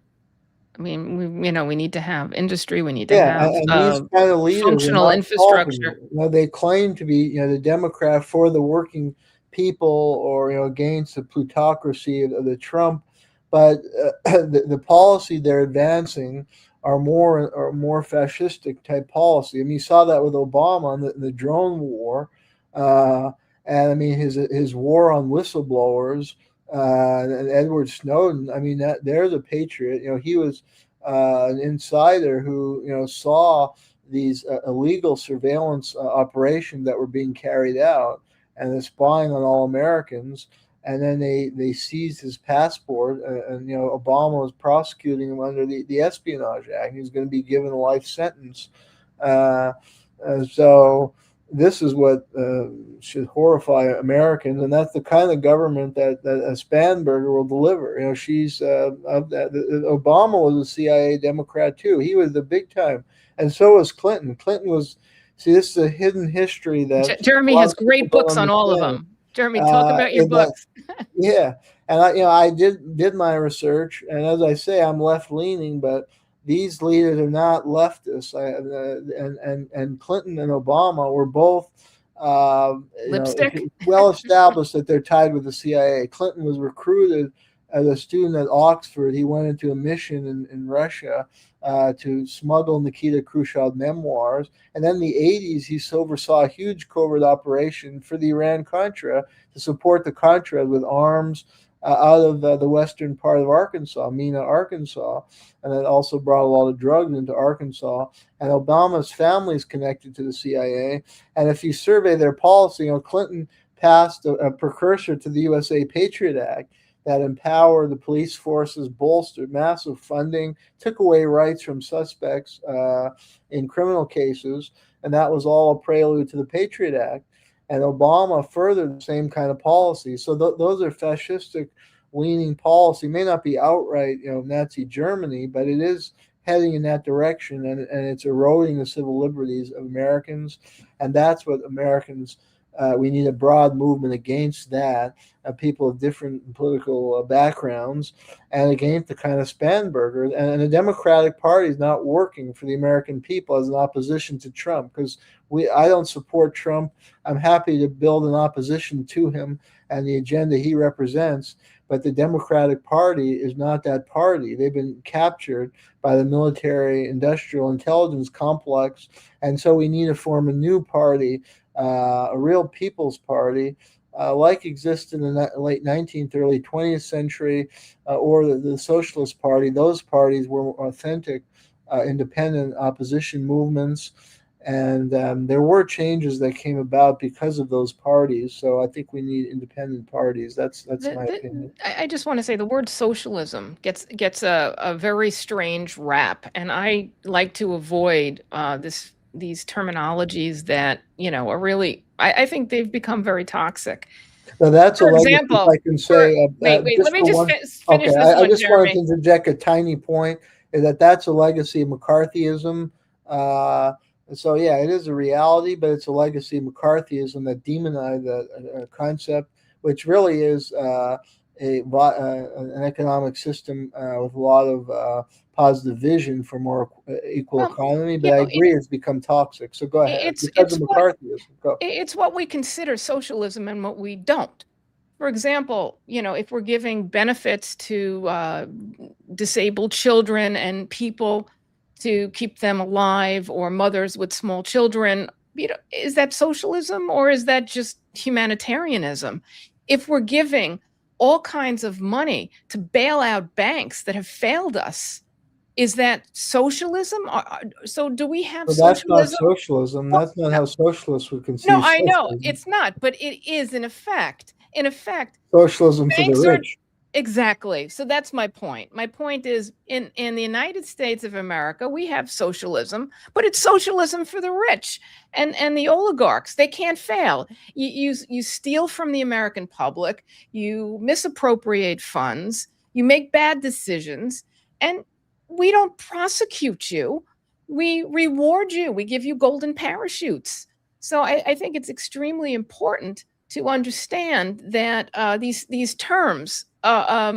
S3: I mean, we need to have industry. We need to
S2: yeah,
S3: have
S2: and these kind of leaders are
S3: functional
S2: not talking.
S3: infrastructure.
S2: They claim to be, the Democrat for the working people, or against the plutocracy of the Trump, but the policy they're advancing are more fascistic type policy. I mean, you saw that with Obama on the drone war, and I mean his war on whistleblowers, and Edward Snowden. I mean, that there's a patriot. He was an insider who saw these illegal surveillance operations that were being carried out, and the spying on all Americans. And then they seized his passport, and Obama was prosecuting him under the Espionage Act. He was going to be given a life sentence. So this is what should horrify Americans, and that's the kind of government that Spanberger will deliver. She's of that. Obama was a CIA Democrat too. He was the big time, and so was Clinton. Clinton was. See, this is a hidden history that
S3: Jeremy has great books on all of them. Jeremy, talk about your books.
S2: Yeah, and I did my research, and as I say, I'm left leaning, but these leaders are not leftists. And Clinton and Obama were both well established that they're tied with the CIA. Clinton was recruited as a student at Oxford. He went into a mission in Russia to smuggle Nikita Khrushchev memoirs. And then in the 80s, he oversaw a huge covert operation for the Iran-Contra to support the Contras with arms out of the western part of Arkansas, Mena, Arkansas. And it also brought a lot of drugs into Arkansas. And Obama's family is connected to the CIA. And if you survey their policy, Clinton passed a precursor to the USA Patriot Act that empowered the police forces, bolstered massive funding, took away rights from suspects in criminal cases, and that was all a prelude to the Patriot Act. And Obama furthered the same kind of policy. So those are fascistic leaning policy. May not be outright, Nazi Germany, but it is heading in that direction, and it's eroding the civil liberties of Americans. And that's what Americans, we need a broad movement against that, people of different political backgrounds, and against the kind of Spanberger. And the Democratic Party is not working for the American people as an opposition to Trump, because I don't support Trump. I'm happy to build an opposition to him and the agenda he represents. But the Democratic Party is not that party. They've been captured by the military industrial intelligence complex. And so we need to form a new party, a real people's party, like existed in the late 19th, early 20th century, or the Socialist Party. Those parties were authentic, independent opposition movements. And there were changes that came about because of those parties. So I think we need independent parties. That's my opinion.
S3: I just want to say the word socialism gets a very strange rap, and I like to avoid these terminologies that are really. I think they've become very toxic.
S2: Now that's
S3: For
S2: a legacy,
S3: example,
S2: if I can say.
S3: wait. Let me just finish this
S2: I
S3: one,
S2: just
S3: Jeremy.
S2: wanted to interject a tiny point. Is that's a legacy of McCarthyism. So yeah, it is a reality, but it's a legacy of McCarthyism that demonized a concept, which really is an economic system with a lot of positive vision for more equal economy. But I agree, it's become toxic. So go ahead. Because of McCarthyism. Go.
S3: It's what we consider socialism and what we don't. For example, if we're giving benefits to disabled children and people to keep them alive, or mothers with small children, is that socialism, or is that just humanitarianism? If we're giving all kinds of money to bail out banks that have failed us, Is that socialism? So do we have
S2: But that's not
S3: socialism?
S2: socialism. That's not how socialists would
S3: No,
S2: conceive
S3: I know
S2: socialism.
S3: it's not, but it is in effect. In effect,
S2: Socialism for the
S3: banks are
S2: rich.
S3: exactly. So that's my point. My point is in the United States of America, we have socialism, but it's socialism for the rich and the oligarchs. They can't fail. You steal from the American public, you misappropriate funds, you make bad decisions, and we don't prosecute you. We reward you. We give you golden parachutes. So I think it's extremely important to understand that these terms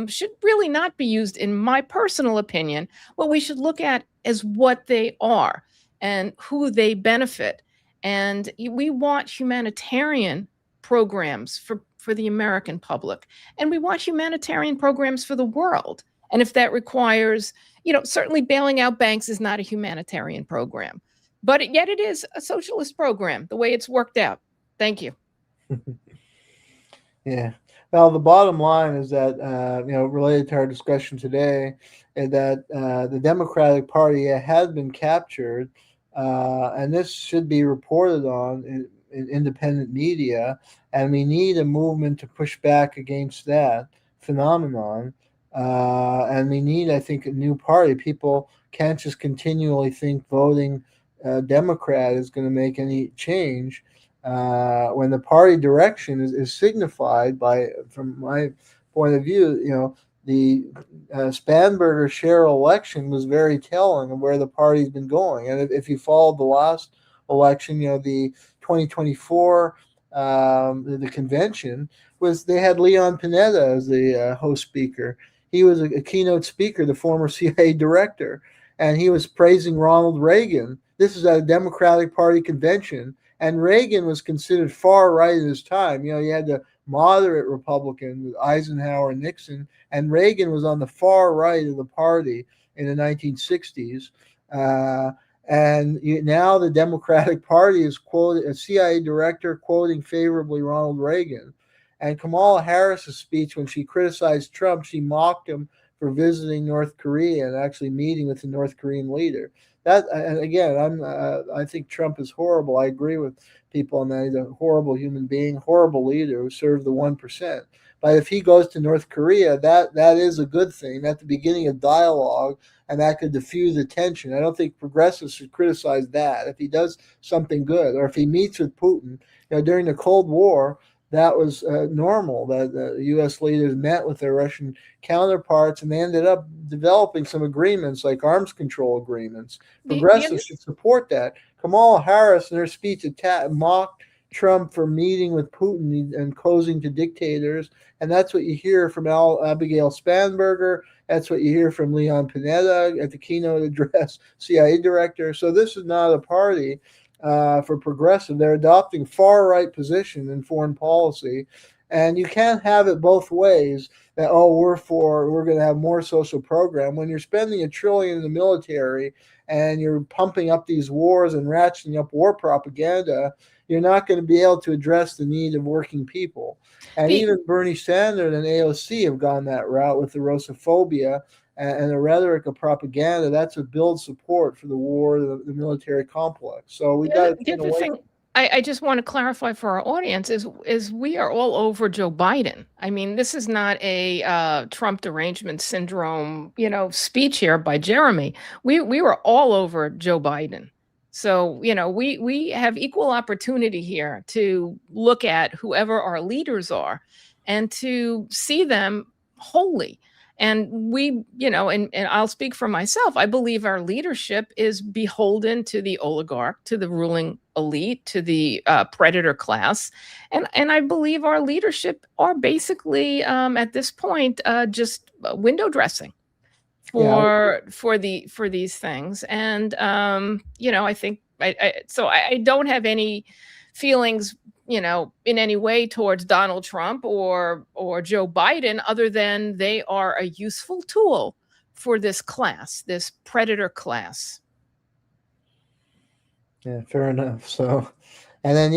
S3: should really not be used, in my personal opinion. What we should look at is what they are and who they benefit. And we want humanitarian programs for the American public, and we want humanitarian programs for the world. And if that requires, certainly bailing out banks is not a humanitarian program, but yet it is a socialist program, the way it's worked out. Thank you.
S2: Yeah. Well, the bottom line is that, related to our discussion today, is that the Democratic Party has been captured, and this should be reported on in independent media, and we need a movement to push back against that phenomenon. And we need, I think, a new party. People can't just continually think voting Democrat is going to make any change. When the party direction is signified by, from my point of view, the Spanberger Cheryl election was very telling of where the party's been going. And if you followed the last election, the 2024, the convention they had Leon Panetta as the host speaker. He was a keynote speaker, the former CIA director, and he was praising Ronald Reagan. This is at a Democratic Party convention. And Reagan was considered far right at his time. You had the moderate Republican with Eisenhower and Nixon, and Reagan was on the far right of the party in the 1960s. Now the Democratic Party is quoted a CIA director quoting favorably Ronald Reagan. And Kamala Harris's speech, when she criticized Trump, she mocked him for visiting North Korea and actually meeting with the North Korean leader. That, and again, I think Trump is horrible. I agree with people on that. He's a horrible human being, horrible leader who served the 1%. But if he goes to North Korea, that is a good thing. That's the beginning of dialogue, and that could diffuse the tension. I don't think progressives should criticize that. If he does something good, or if he meets with Putin, during the Cold War, that was normal, that the U.S. leaders met with their Russian counterparts, and they ended up developing some agreements like arms control agreements. Progressives should support that. Kamala Harris, in her speech, mocked Trump for meeting with Putin and posing to dictators, and that's what you hear from Abigail Spanberger. That's what you hear from Leon Panetta at the keynote address, CIA director. So this is not a party for progressive. They're adopting far right position in foreign policy, and you can't have it both ways. That we're going to have more social program when you're spending $1 trillion in the military and you're pumping up these wars and ratcheting up war propaganda. You're not going to be able to address the need of working people. And even Bernie Sanders and AOC have gone that route with the Russophobia and the rhetoric of propaganda. That's what builds support for the war, the military complex. So we got to
S3: the thing. I just want to clarify for our audience is we are all over Joe Biden. I mean, this is not a Trump derangement syndrome, speech here by Jeremy. We were all over Joe Biden. So, we have equal opportunity here to look at whoever our leaders are and to see them wholly. And we, and I'll speak for myself, I believe our leadership is beholden to the oligarch, to the ruling elite, to the predator class. And I believe our leadership are basically, at this point, just window dressing for these things. And, I think I don't have any feelings in any way towards Donald Trump or Joe Biden, other than they are a useful tool for this class, this predator class.
S2: Yeah, fair enough. So, and then,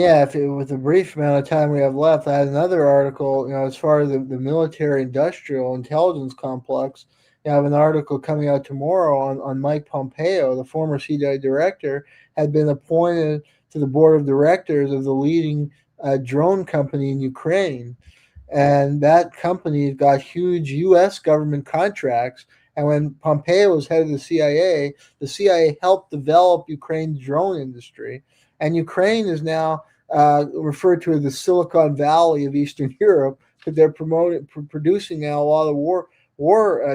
S2: with the brief amount of time we have left, I had another article, as far as the military industrial intelligence complex, I have an article coming out tomorrow on Mike Pompeo, the former CIA director, had been appointed to the board of directors of the leading drone company in Ukraine. And that company got huge U.S. government contracts. And when Pompeo was head of the CIA helped develop Ukraine's drone industry. And Ukraine is now referred to as the Silicon Valley of Eastern Europe, because they're producing now a lot of war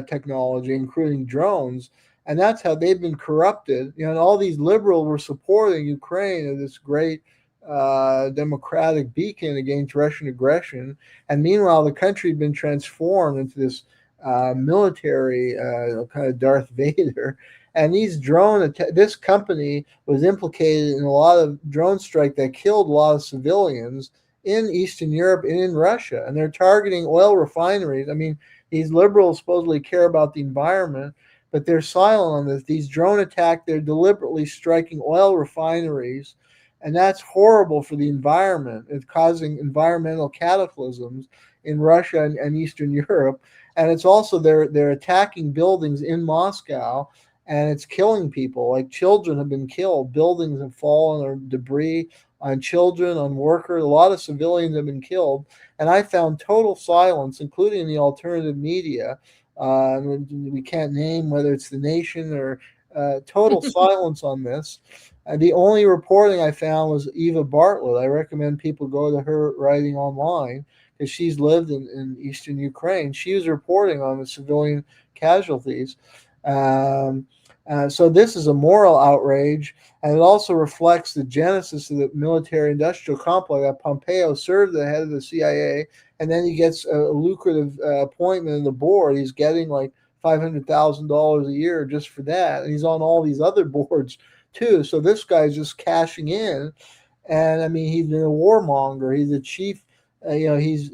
S2: technology, including drones. And that's how they've been corrupted. And all these liberals were supporting Ukraine as this great democratic beacon against Russian aggression. And meanwhile, the country had been transformed into this military kind of Darth Vader. And these this company was implicated in a lot of drone strike that killed a lot of civilians in Eastern Europe and in Russia. And they're targeting oil refineries. I mean, these liberals supposedly care about the environment, but they're silent on this. These drone attacks, they're deliberately striking oil refineries, and that's horrible for the environment. It's causing environmental cataclysms in Russia and Eastern Europe. And it's also they're attacking buildings in Moscow, and it's killing people. Like children have been killed, buildings have fallen, or debris on children, on workers. A lot of civilians have been killed. And I found total silence, including in the alternative media. We can't name whether it's The Nation or total silence on this. The only reporting I found was Eva Bartlett. I recommend people go to her writing online, because she's lived in eastern Ukraine. She was reporting on the civilian casualties. So this is a moral outrage, and it also reflects the genesis of the military-industrial complex. That Pompeo served the head of the CIA, and then he gets a lucrative appointment in the board. He's getting like $500,000 a year just for that, and he's on all these other boards too. So this guy's just cashing in, and I mean, he's been a warmonger. He's the chief. He's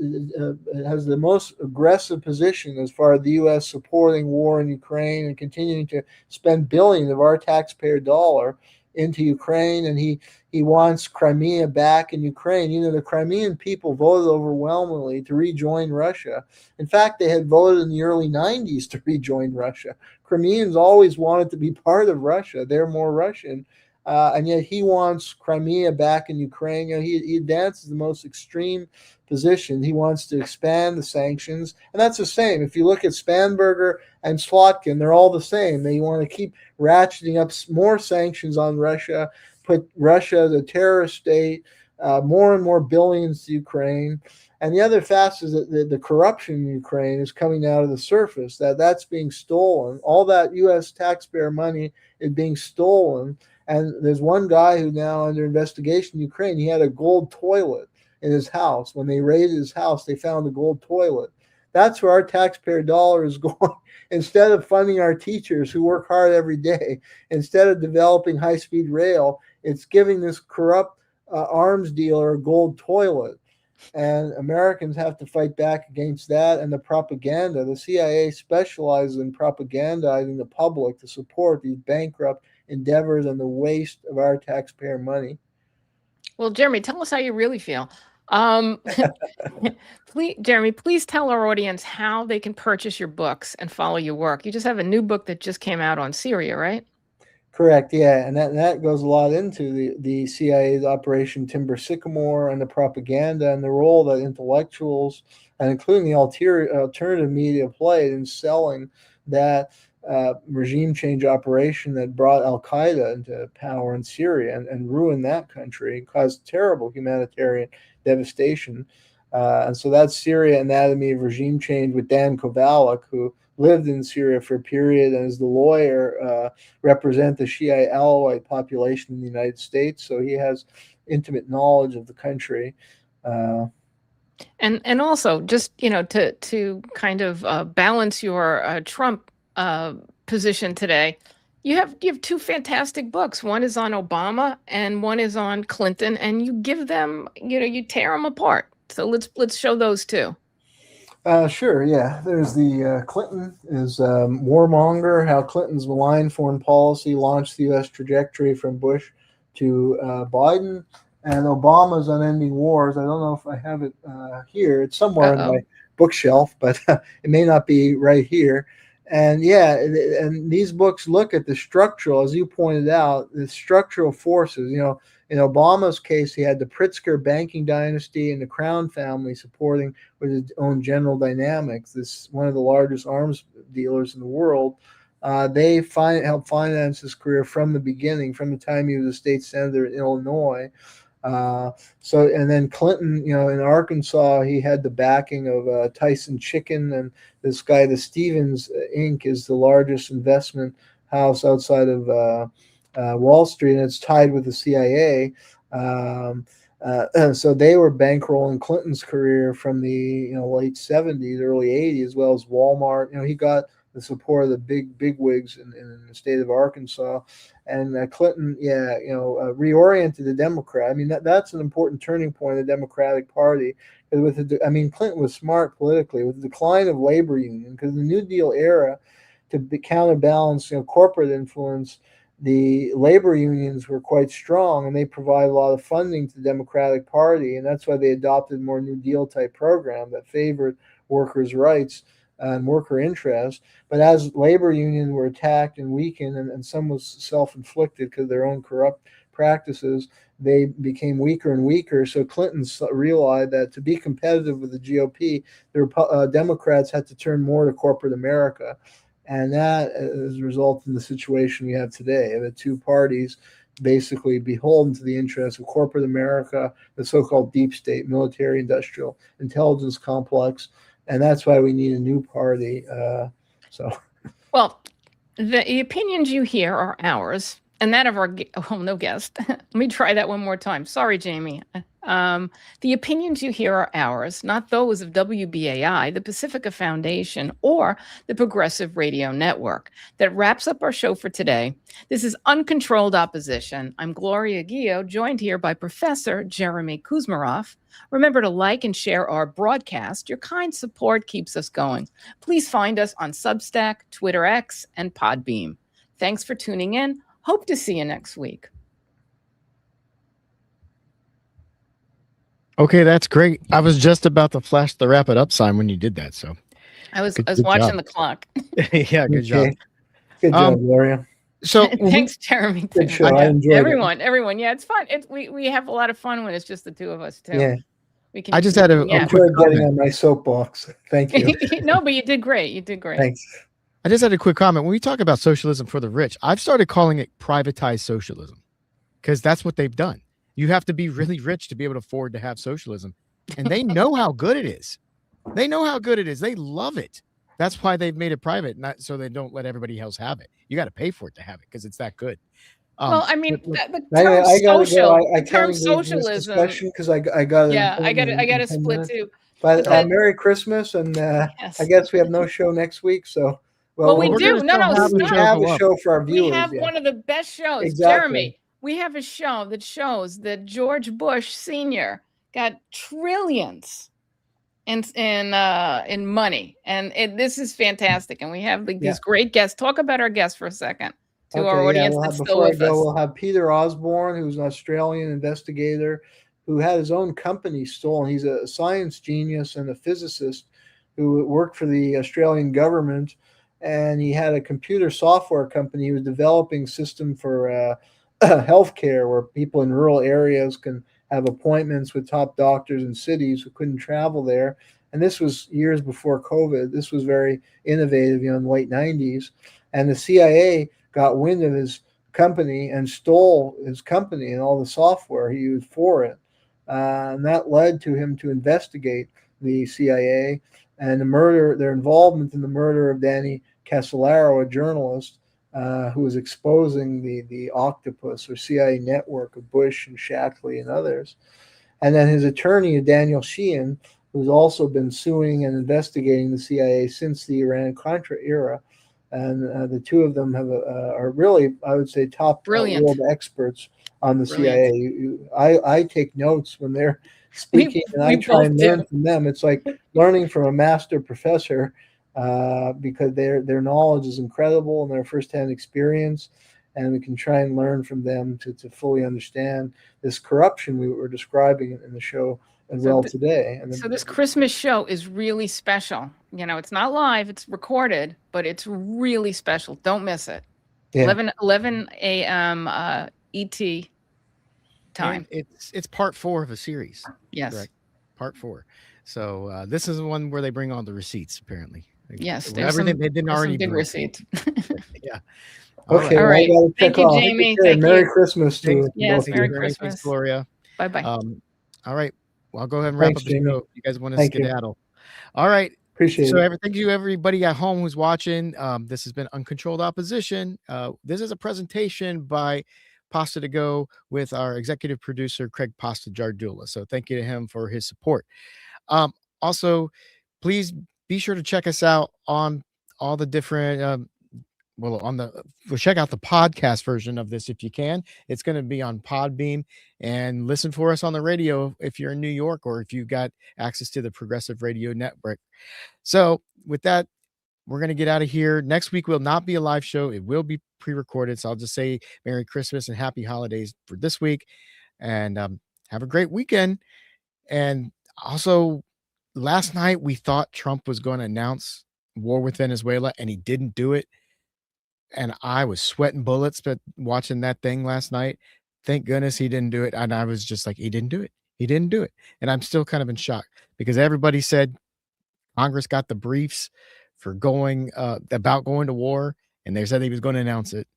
S2: has the most aggressive position as far as the U.S. supporting war in Ukraine and continuing to spend billions of our taxpayer dollar into Ukraine. And he wants Crimea back in Ukraine. The Crimean people voted overwhelmingly to rejoin Russia. In fact, they had voted in the early 90s to rejoin Russia. Crimeans always wanted to be part of Russia. They're more Russian. And yet he wants Crimea back in Ukraine. He advances the most extreme position. He wants to expand the sanctions. And that's the same. If you look at Spanberger and Slotkin, they're all the same. They want to keep ratcheting up more sanctions on Russia, put Russia as a terrorist state, more and more billions to Ukraine. And the other fact is that the corruption in Ukraine is coming out of the surface, that's being stolen. All that U.S. taxpayer money is being stolen. And there's one guy who now under investigation in Ukraine. He had a gold toilet in his house. When they raided his house, they found a gold toilet. That's where our taxpayer dollar is going. Instead of funding our teachers who work hard every day, instead of developing high-speed rail, it's giving this corrupt arms dealer a gold toilet. And Americans have to fight back against that and the propaganda. The CIA specializes in propagandizing the public to support these bankrupt endeavors and the waste of our taxpayer money.
S3: Well, Jeremy, tell us how you really feel. Jeremy, please tell our audience how they can purchase your books and follow your work. You just have a new book that just came out on Syria, right?
S2: Correct, yeah, and that goes a lot into the CIA's Operation Timber Sycamore and the propaganda and the role that intellectuals, and including the alternative media, played in selling that regime change operation that brought Al-Qaeda into power in Syria and ruined that country, caused terrible humanitarian devastation. And so that's Syria Anatomy of Regime Change with Dan Kovalik, who lived in Syria for a period and is the lawyer, represent the Shia Alawite population in the United States. So he has intimate knowledge of the country.
S3: And also just, to kind of balance your Trump position today, you have two fantastic books. One is on Obama and one is on Clinton, and you give them, you tear them apart. So let's show those two.
S2: Sure, yeah. There's the Clinton is warmonger, how Clinton's malign foreign policy launched the U.S. trajectory from Bush to Biden, and Obama's unending wars. I don't know if I have it here. It's somewhere in my bookshelf, but it may not be right here. And and these books look at the structural, as you pointed out, the structural forces. In Obama's case, he had the Pritzker banking dynasty and the Crown family supporting with his own General Dynamics, this one of the largest arms dealers in the world. They helped finance his career from the beginning, from the time he was a state senator in Illinois. And then Clinton, in Arkansas, he had the backing of Tyson Chicken, and this guy, the Stevens Inc., is the largest investment house outside of Wall Street, and it's tied with the CIA. So they were bankrolling Clinton's career from the late 70s, early 80s, as well as Walmart. He got the support of the big wigs in the state of Arkansas. And Clinton, reoriented the Democrat. I mean, that's an important turning point in the Democratic Party. Clinton was smart politically with the decline of labor union, because the New Deal era, to counterbalance corporate influence, the labor unions were quite strong, and they provide a lot of funding to the Democratic Party, and that's why they adopted more New Deal type program that favored workers' rights and worker interests. But as labor unions were attacked and weakened, and some was self-inflicted because of their own corrupt practices, they became weaker and weaker. So Clinton realized that to be competitive with the GOP, the Democrats had to turn more to corporate America. And that has resulted in the situation we have today. The two parties basically beholden to the interests of corporate America, the so-called deep state, military, industrial, intelligence complex. And that's why we need a new party.
S3: Well, the opinions you hear are ours, and that of our no guest. Let me try that one more time. Sorry, Jayme. The opinions you hear are ours, not those of WBAI, the Pacifica Foundation, or the Progressive Radio Network. That wraps up our show for today. This is Uncontrolled Opposition. I'm Gloria Guillo, joined here by Professor Jayme Kuzmarov. Remember to like and share our broadcast. Your kind support keeps us going. Please find us on Substack, Twitter X, and Podbeam. Thanks for tuning in. Hope to see you next week.
S1: Okay, that's great. I was just about to flash the wrap it up sign when you did that. So
S3: I was watching the clock.
S1: Yeah, good job.
S2: Good job, Gloria.
S1: So
S3: thanks, Jayme.
S2: Good show. I enjoyed
S3: everyone. Yeah, it's fun. We have a lot of fun when it's just the two of us too.
S2: Yeah.
S1: I just had a quick
S2: getting on my soapbox. Thank you.
S3: No, but you did great.
S2: Thanks.
S1: I just had a quick comment. When we talk about socialism for the rich, I've started calling it privatized socialism, because that's what they've done. You have to be really rich to be able to afford to have socialism. And they know how good it is. They love it. That's why they've made it private, not so they don't let everybody else have it. You got to pay for it to have it, because it's that good.
S3: Well, I mean, the
S2: term
S3: socialism,
S2: because I got
S3: to split too.
S2: But Merry Christmas, and yes. I guess we have no show next week, so
S3: we do.
S2: We have a show for our viewers.
S3: We have one of the best shows,
S2: exactly.
S3: Jayme. We have a show that shows that George Bush Sr. got trillions in money, and this is fantastic. And we have these great guests. Talk about our guests for a second to our audience that's still with us.
S2: We'll have Peter Osborne, who's an Australian investigator who had his own company stolen. He's a science genius and a physicist who worked for the Australian government, and he had a computer software company. He was developing a system for healthcare, where people in rural areas can have appointments with top doctors in cities who couldn't travel there. And this was years before COVID. This was very innovative, in the late 90s. And the CIA got wind of his company and stole his company and all the software he used for it. And that led to him to investigate the CIA and their involvement in the murder of Danny Casolaro, a journalist, who was exposing the octopus or CIA network of Bush and Shackley and others. And then his attorney, Daniel Sheehan, who's also been suing and investigating the CIA since the Iran-Contra era. And the two of them are really, I would say, top world experts on the CIA. I take notes when they're speaking, and I try and learn from them. It's like learning from a master professor, because their knowledge is incredible and their firsthand experience, and we can try and learn from them to fully understand this corruption we were describing in the show and
S3: So
S2: well
S3: th-
S2: today. And
S3: So this Christmas show is really special. You know, it's not live, it's recorded, but it's really special. Don't miss it.
S2: yeah,
S3: 11 a.m. ET time.
S1: And it's part 4 of a series.
S3: Yes.
S1: Correct. Part 4. So this is the one where they bring all the receipts, apparently.
S3: Yes.
S1: Everything they didn't
S3: there's
S1: already
S3: some big
S1: bring.
S3: receipts.
S1: Yeah.
S2: okay.
S3: All
S2: Well, I
S3: right.
S2: gotta
S3: Thank
S2: check
S3: you,
S2: off.
S3: Jayme.
S2: Okay,
S3: Thank
S2: Merry
S3: you.
S2: Christmas to
S1: Thanks.
S3: Yes,
S2: both of
S3: Merry
S2: you.
S1: Thanks,
S3: Christmas.
S1: Gloria.
S3: Bye-bye.
S1: All right. Well, I'll go ahead and wrap
S2: Thanks,
S1: up the
S2: Jayme.
S1: show. You guys want to
S2: Thank you.
S1: skedaddle. All right.
S2: Appreciate
S1: So
S2: it.
S1: thank you everybody at home who's watching. This has been Uncontrolled Opposition. This is a presentation by Pasta to Go with our executive producer, Craig Pasta Jardula. So thank you to him for his support. Also, please be sure to check us out on all the different check out the podcast version of this if you can. It's going to be on Podbeam, and listen for us on the radio if you're in New York or if you've got access to the Progressive Radio Network. So with that, we're going to get out of here. Next week will not be a live show. It will be pre-recorded. So I'll just say Merry Christmas and Happy Holidays for this week, and have a great weekend. And also, last night we thought Trump was going to announce war with Venezuela, and he didn't do it. And I was sweating bullets, but watching that thing last night, thank goodness he didn't do it. And I was just like, he didn't do it. He didn't do it. And I'm still kind of in shock because everybody said Congress got the briefs for about going to war, and they said he was going to announce it.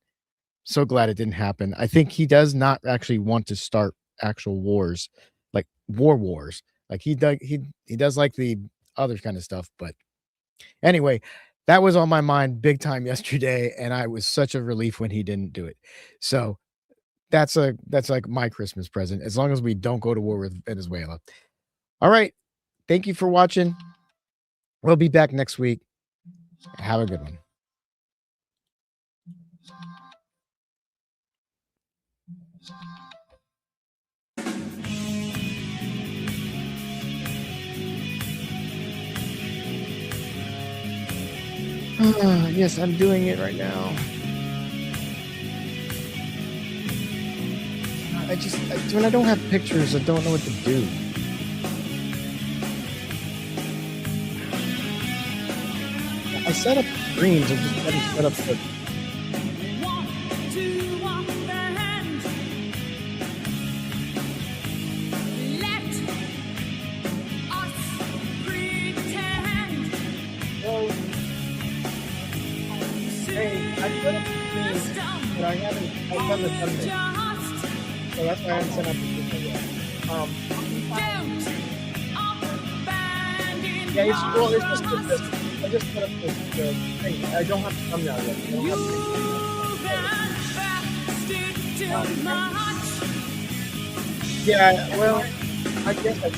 S1: So glad it didn't happen. I think he does not actually want to start actual wars, like wars. Like he does like the other kind of stuff. But anyway, that was on my mind big time yesterday, and I was such a relief when he didn't do it. So that's like my Christmas present, as long as we don't go to war with Venezuela. All right. Thank you for watching. We'll be back next week. Have a good one. Yes, I'm doing it right now. When I don't have pictures, I don't know what to do. I set up screens. I just haven't set up the. I set up screens, but I've done the thumbnail. So that's why I haven't set up the thumbnail yet. Yeah, it's just I just put up the thing. I don't have the thumbnail yet. I don't have the yeah, well, I guess I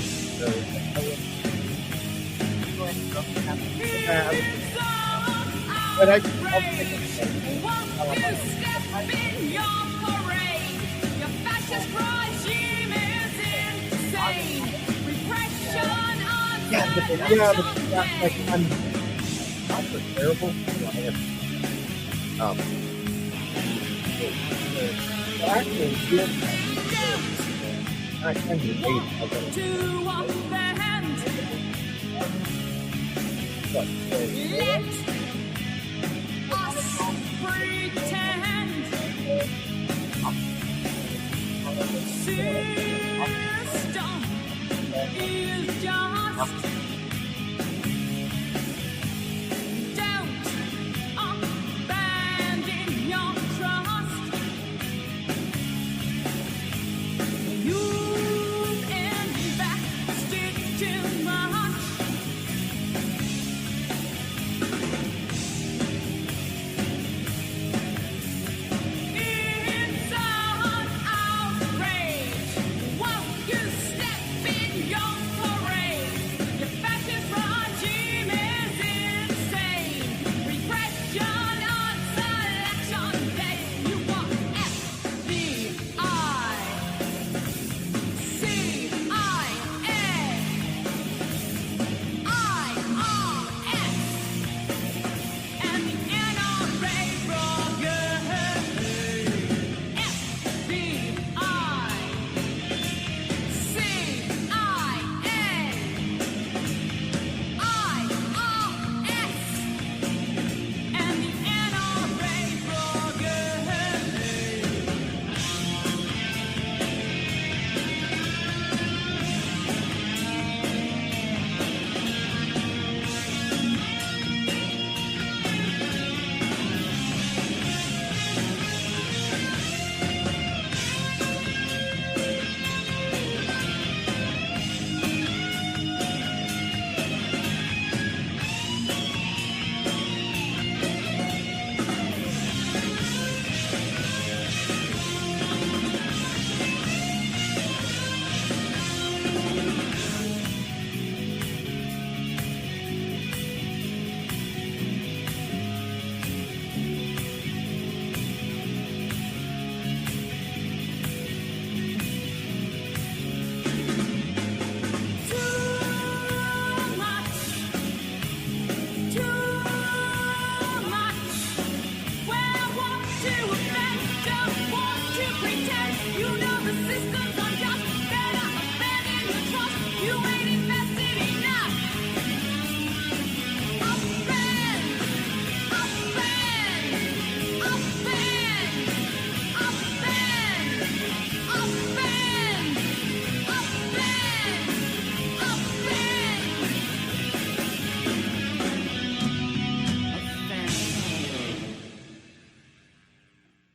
S1: but I'll take it. Like I'm not so terrible. Actually, I can
S4: System is just